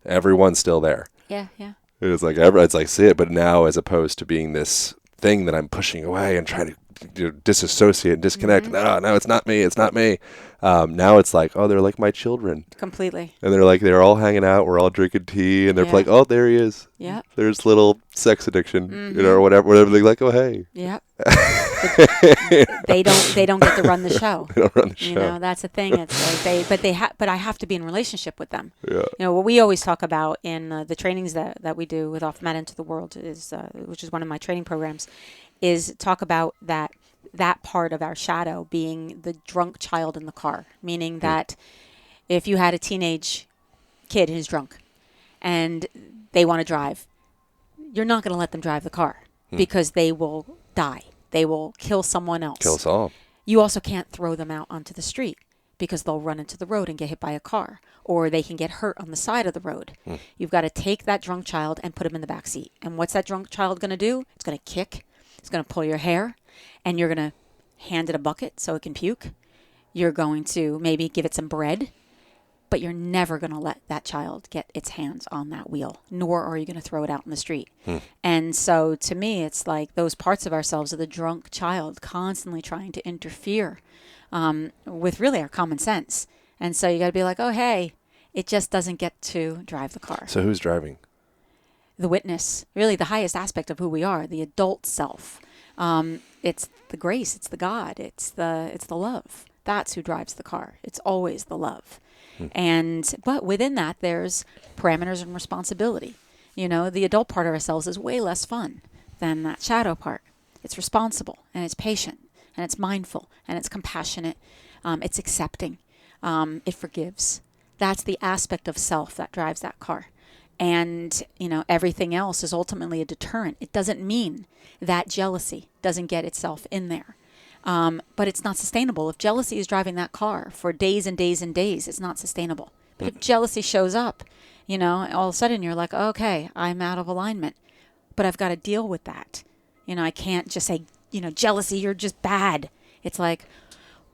everyone's still there. Yeah, yeah. It's like see it, but now as opposed to being this thing that I'm pushing away and trying to disassociate and disconnect. No, it's not me. Now it's like, oh, they're like my children. Completely. And they're all hanging out. We're all drinking tea, and they're like, oh, there he is. Yeah. There's little sex addiction, or whatever. They're like, oh, hey. Yeah. They don't get to run the show. They don't run the show. That's the thing. It's like but I have to be in relationship with them. Yeah. What we always talk about in the trainings that we do with Off Mat Into the World is, which is one of my training programs, is talk about that part of our shadow being the drunk child in the car, meaning that if you had a teenage kid who's drunk and they want to drive, you're not going to let them drive the car because they will die. They will kill someone else. Kill us all. You also can't throw them out onto the street because they'll run into the road and get hit by a car, or they can get hurt on the side of the road. You've got to take that drunk child and put him in the back seat. And what's that drunk child going to do? It's going to kick. It's going to pull your hair, and you're going to hand it a bucket so it can puke. You're going to maybe give it some bread, but you're never going to let that child get its hands on that wheel, nor are you going to throw it out in the street. And so to me, it's like those parts of ourselves are the drunk child constantly trying to interfere with really our common sense. And so you got to be like, oh, hey. It just doesn't get to drive the car. So who's driving? The witness, really the highest aspect of who we are, the adult self. It's the grace, it's the God, it's the love. That's who drives the car. It's always the love. But within that, there's parameters and responsibility. The adult part of ourselves is way less fun than that shadow part. It's responsible, and it's patient, and it's mindful, and it's compassionate. It's accepting. It forgives. That's the aspect of self that drives that car. And, everything else is ultimately a deterrent. It doesn't mean that jealousy doesn't get itself in there. But it's not sustainable. If jealousy is driving that car for days and days and days, it's not sustainable. But if jealousy shows up, all of a sudden you're like, okay, I'm out of alignment. But I've got to deal with that. I can't just say, jealousy, you're just bad. It's like,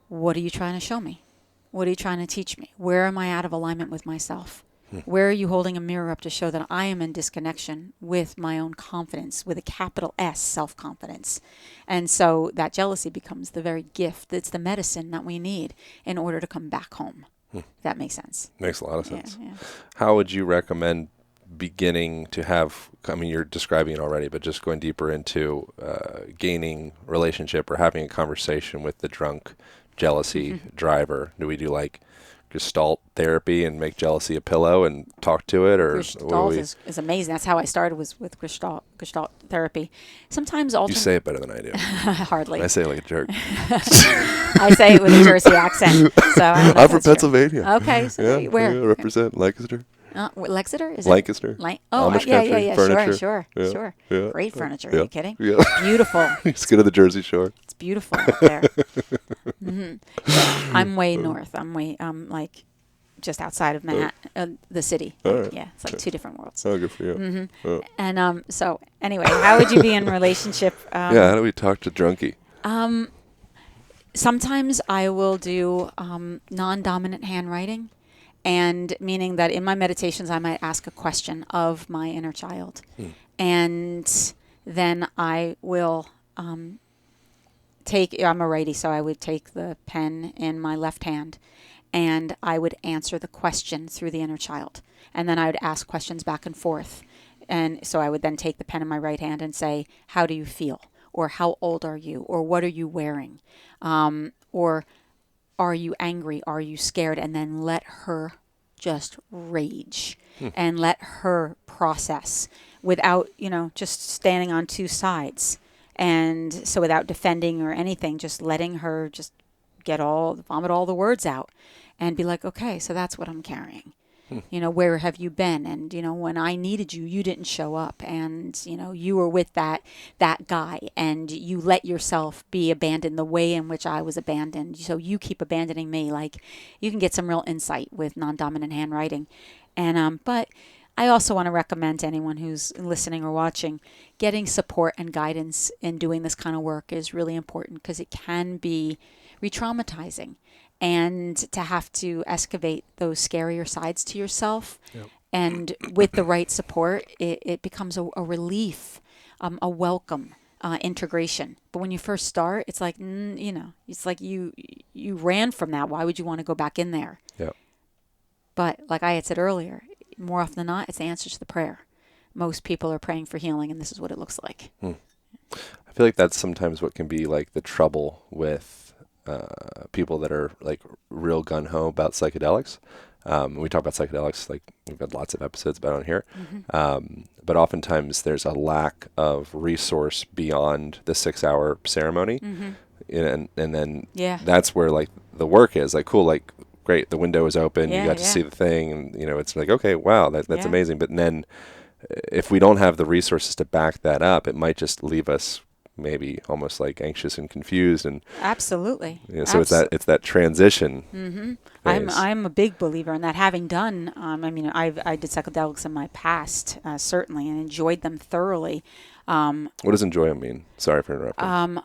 what are you trying to show me? What are you trying to teach me? Where am I out of alignment with myself? Where are you holding a mirror up to show that I am in disconnection with my own confidence, with a capital S, self-confidence? And so that jealousy becomes the very gift. It's the medicine that we need in order to come back home. If that makes sense. Makes a lot of sense. Yeah. How would you recommend beginning to have, you're describing it already, but just going deeper into gaining relationship or having a conversation with the drunk jealousy driver? Do we do like Gestalt therapy and make jealousy a pillow and talk to it, or Gestalt is amazing. That's how I started, was with Gestalt therapy. Sometimes you say it better than I do. Hardly. I say it like a jerk. I say it with a Jersey accent. So I'm from Pennsylvania. True. Okay, so where? Yeah, represent Lancaster. Exeter? Is Lancaster. Amish country, yeah. furniture. Sure. Yeah. Great furniture. Are you kidding? Yeah. Beautiful. Let's go to the Jersey Shore. It's beautiful up there. So I'm way north. I'm like just outside of Manhattan, the city. Right. Yeah, it's like two different worlds. Oh, good for you. And so anyway, how would you be in relationship? How do we talk to drunkie? Sometimes I will do non-dominant handwriting. And meaning that in my meditations, I might ask a question of my inner child. And then I will I'm a righty, so I would take the pen in my left hand and I would answer the question through the inner child. And then I would ask questions back and forth. And so I would then take the pen in my right hand and say, how do you feel? Or how old are you? Or what are you wearing? Or are you angry? Are you scared? And then let her just rage and let her process without, just standing on two sides. And so without defending or anything, just letting her just vomit all the words out and be like, okay, so that's what I'm carrying. Where have you been? And, when I needed you, you didn't show up. And, you were with that guy and you let yourself be abandoned the way in which I was abandoned. So you keep abandoning me. Like, you can get some real insight with non-dominant handwriting. And, but I also want to recommend to anyone who's listening or watching, getting support and guidance in doing this kind of work is really important because it can be re-traumatizing. And to have to excavate those scarier sides to yourself. Yep. And with the right support, it becomes a relief, a welcome integration. But when you first start, it's like, it's like you ran from that. Why would you want to go back in there? Yep. But like I had said earlier, more often than not, it's the answer to the prayer. Most people are praying for healing, and this is what it looks like. I feel like that's sometimes what can be like the trouble with people that are like real gung-ho about psychedelics. We talk about psychedelics, like we've got lots of episodes about on here. But oftentimes there's a lack of resource beyond the 6-hour ceremony. And then that's where like the work is like, cool, like great. The window is open. You got to see the thing. And it's like, okay, wow, that's amazing. But then if we don't have the resources to back that up, it might just leave us maybe almost like anxious and confused, and absolutely. So it's that transition. I'm a big believer in that. Having done, I did psychedelics in my past, certainly, and enjoyed them thoroughly. What does enjoy them mean? Sorry for interrupting.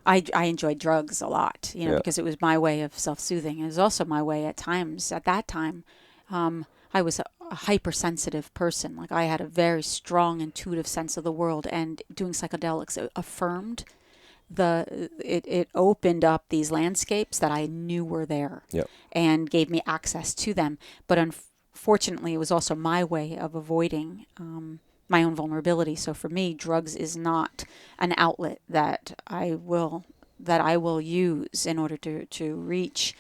I enjoyed drugs a lot, because it was my way of self-soothing. It was also my way at times. At that time, I was a hypersensitive person. Like I had a very strong intuitive sense of the world, and doing psychedelics affirmed it opened up these landscapes that I knew were there, Yep. and gave me access to them. But unfortunately, it was also my way of avoiding my own vulnerability. So for me, drugs is not an outlet that I will use in order to reach.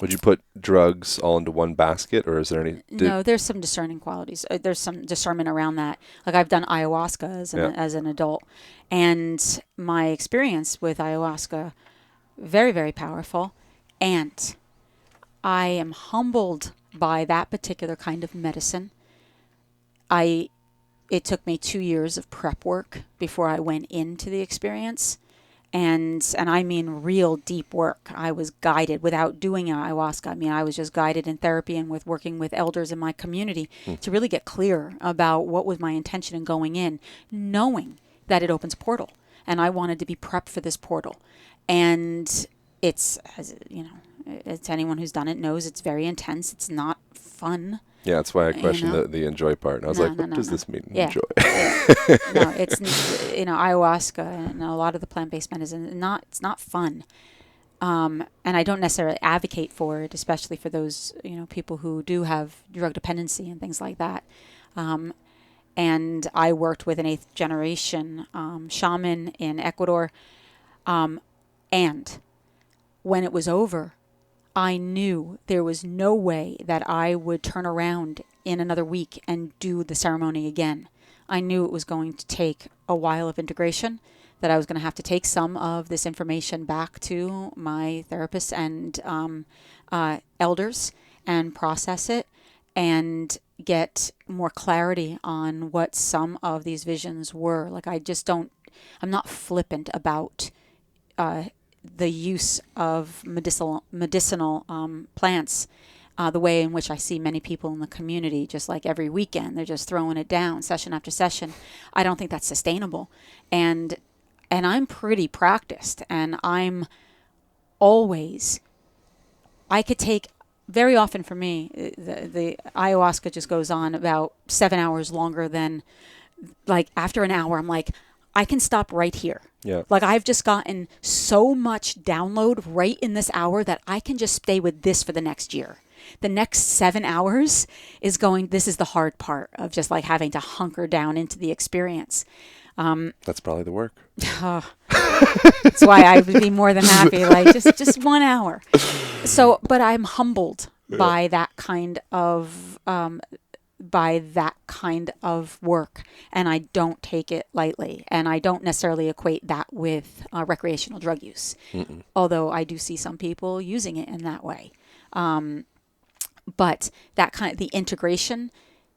Would you put drugs all into one basket, or is there any? No, there's some discerning qualities. There's some discernment around that. Like I've done ayahuasca as an adult, and my experience with ayahuasca, very, very powerful. And I am humbled by that particular kind of medicine. It took me 2 years of prep work before I went into the experience. And I mean real deep work. I was guided without doing ayahuasca. I mean, I was just guided in therapy and with working with elders in my community to really get clear about what was my intention in going in, knowing that it opens a portal. And I wanted to be prepped for this portal. And it's, as anyone who's done it knows, it's very intense. It's not fun. Yeah, that's why I questioned the enjoy part. And I was what does this mean, enjoy? No, it's, ayahuasca and a lot of the plant-based medicine, it's not fun. And I don't necessarily advocate for it, especially for those, people who do have drug dependency and things like that. And I worked with an 8th generation shaman in Ecuador. And when it was over, I knew there was no way that I would turn around in another week and do the ceremony again. I knew it was going to take a while of integration, that I was going to have to take some of this information back to my therapists and elders and process it and get more clarity on what some of these visions were. Like I'm not flippant about the use of medicinal plants, the way in which I see many people in the community, just like every weekend, they're just throwing it down session after session. I don't think that's sustainable. And I'm pretty practiced, and I'm always, I could take, very often for me, the ayahuasca just goes on about 7 hours longer than, like after an hour, I'm like, I can stop right here. Yeah. Like I've just gotten so much download right in this hour that I can just stay with this for the next year. The next 7 hours this is the hard part of just like having to hunker down into the experience. That's probably the work. That's why I would be more than happy, like just 1 hour. So, but I'm humbled by that kind of, work, and I don't take it lightly, and I don't necessarily equate that with recreational drug use. Mm-mm. Although I do see some people using it in that way. But the integration,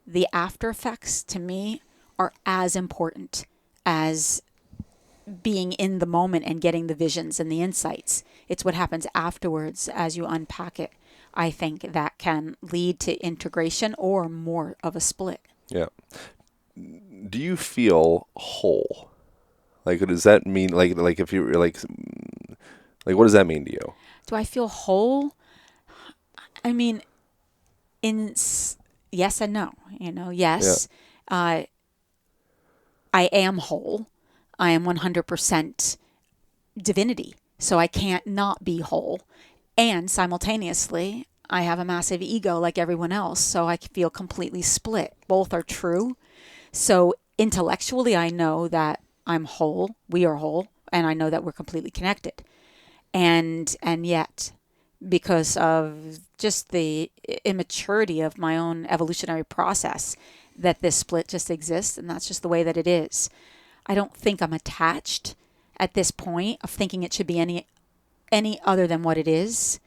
the after effects to me are as important as being in the moment and getting the visions and the insights. It's what happens afterwards as you unpack it, I think, that can lead to integration or more of a split. Yeah. Do you feel whole? Like, what does that mean? Like if you're like, what does that mean to you? Do I feel whole? I mean, yes and no. Yes, I am whole. I am 100% divinity, so I can't not be whole. And simultaneously, I have a massive ego like everyone else, so I feel completely split. Both are true. So intellectually, I know that I'm whole, we are whole, and I know that we're completely connected. And yet, because of just the immaturity of my own evolutionary process, that this split just exists, and that's just the way that it is. I don't think I'm attached at this point of thinking it should be any other than what it is.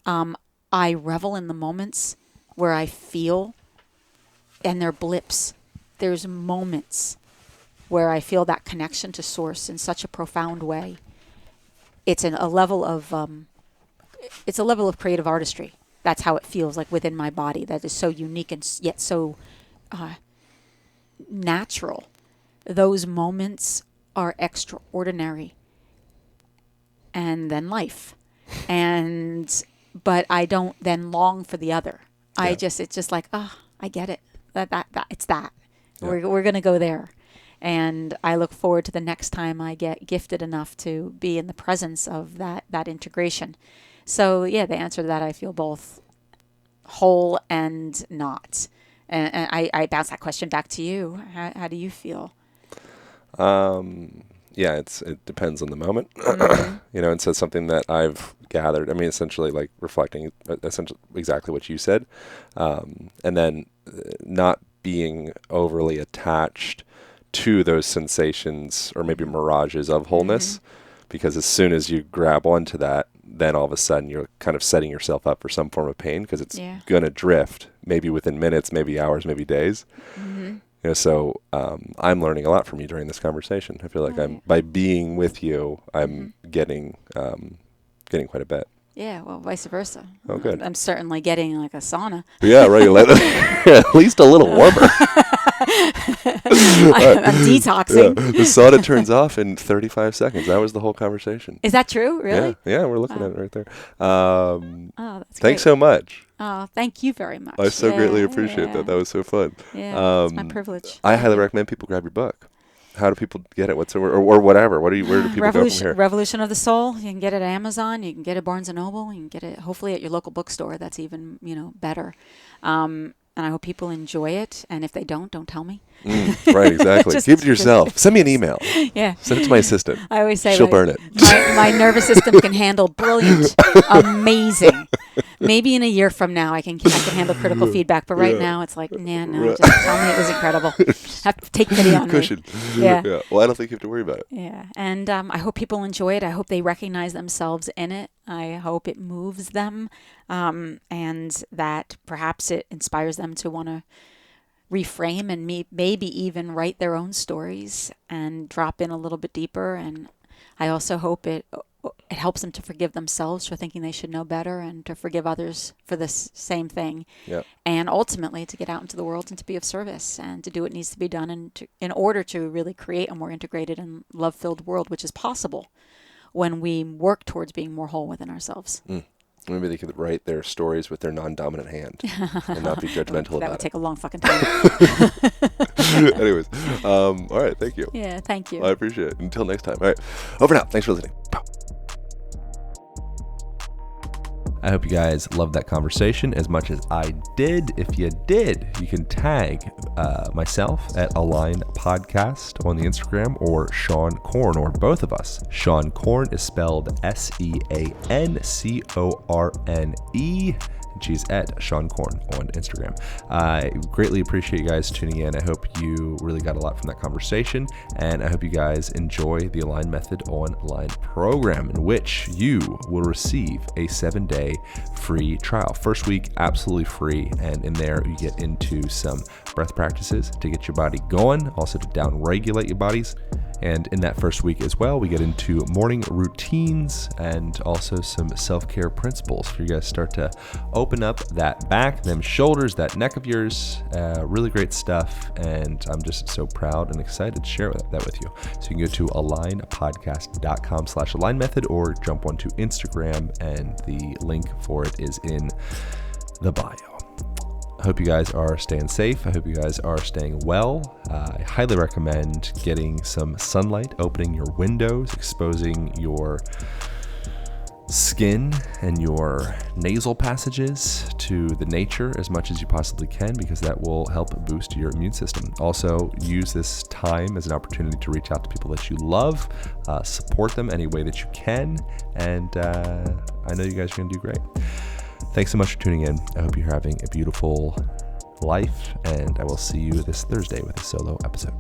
I revel in the moments where I feel, and they're blips. There's moments where I feel that connection to source in such a profound way. It's a level of creative artistry. That's how it feels like within my body. That is so unique and yet so natural. Those moments are extraordinary. And then life. But I don't then long for the other. Yeah. It's just like, I get it. That it's that. Yeah. We're going to go there. And I look forward to the next time I get gifted enough to be in the presence of that integration. So yeah, the answer to that, I feel both whole and not. And I bounce that question back to you. How do you feel? Yeah, it depends on the moment, and so something that I've gathered, I mean, essentially like reflecting essentially exactly what you said, and then not being overly attached to those sensations or maybe mirages of wholeness, because as soon as you grab onto that, then all of a sudden you're kind of setting yourself up for some form of pain, because it's going to drift, maybe within minutes, maybe hours, maybe days. So I'm learning a lot from you during this conversation. I feel like by being with you, I'm getting quite a bit. Yeah, well, vice versa. Oh, good. I'm certainly getting like a sauna. Yeah, right. At least a little warmer. I'm detoxing. Yeah. The sauna turns off in 35 seconds. That was the whole conversation. Is that true? Really? Yeah, we're looking at it right there. That's thanks so much. Oh, thank you very much. I so greatly appreciate that. That was so fun. Yeah, it's my privilege. I highly recommend people grab your book. How do people get it? Or whatever? Where do people go from here? Revolution of the Soul. You can get it at Amazon. You can get it at Barnes and Noble. You can get it hopefully at your local bookstore. That's even better. And I hope people enjoy it. And if they don't tell me. Right, exactly. Give it to yourself. Send me an email. Yeah. Send it to my assistant. I always say she'll burn it. My nervous system can handle brilliant, amazing. Maybe in a year from now I can handle critical feedback, but right now it's like, no, just tell me it was incredible. Have to take pity on Cushion. me. Yeah. Well, I don't think you have to worry about it. Yeah. And I hope people enjoy it. I hope they recognize themselves in it. I hope it moves them, and that perhaps it inspires them to want to reframe and maybe even write their own stories and drop in a little bit deeper. And I also hope it helps them to forgive themselves for thinking they should know better, and to forgive others for this same thing. Yep. And ultimately to get out into the world and to be of service and to do what needs to be done, and in order to really create a more integrated and love-filled world, which is possible when we work towards being more whole within ourselves. Maybe they could write their stories with their non-dominant hand and not be judgmental about it. That would take a long fucking time. Anyways, all right, thank you. Yeah, thank you. I appreciate it. Until next time. All right, over now. Thanks for listening. Bye. I hope you guys loved that conversation as much as I did. If you did, you can tag myself at Align Podcast on the Instagram, or Seane Corn, or both of us. Seane Corn is spelled SeaneCorne. She's at Seane Corn on Instagram. I greatly appreciate you guys tuning in. I hope you really got a lot from that conversation, and I hope you guys enjoy the Align Method online program, in which you will receive a 7-day free trial. First week, absolutely free, and in there you get into some breath practices to get your body going, also to down-regulate your bodies. And in that first week as well, we get into morning routines and also some self-care principles for you guys to start to open up that back, them shoulders, that neck of yours. Really great stuff. And I'm just so proud and excited to share that with you. So you can go to alignpodcast.com/alignmethod, or jump onto Instagram, and the link for it is in the bio. I hope you guys are staying safe. I hope you guys are staying well. I highly recommend getting some sunlight, opening your windows, exposing your skin and your nasal passages to the nature as much as you possibly can, because that will help boost your immune system. Also, use this time as an opportunity to reach out to people that you love, support them any way that you can, and I know you guys are going to do great. Thanks so much for tuning in. I hope you're having a beautiful life, and I will see you this Thursday with a solo episode.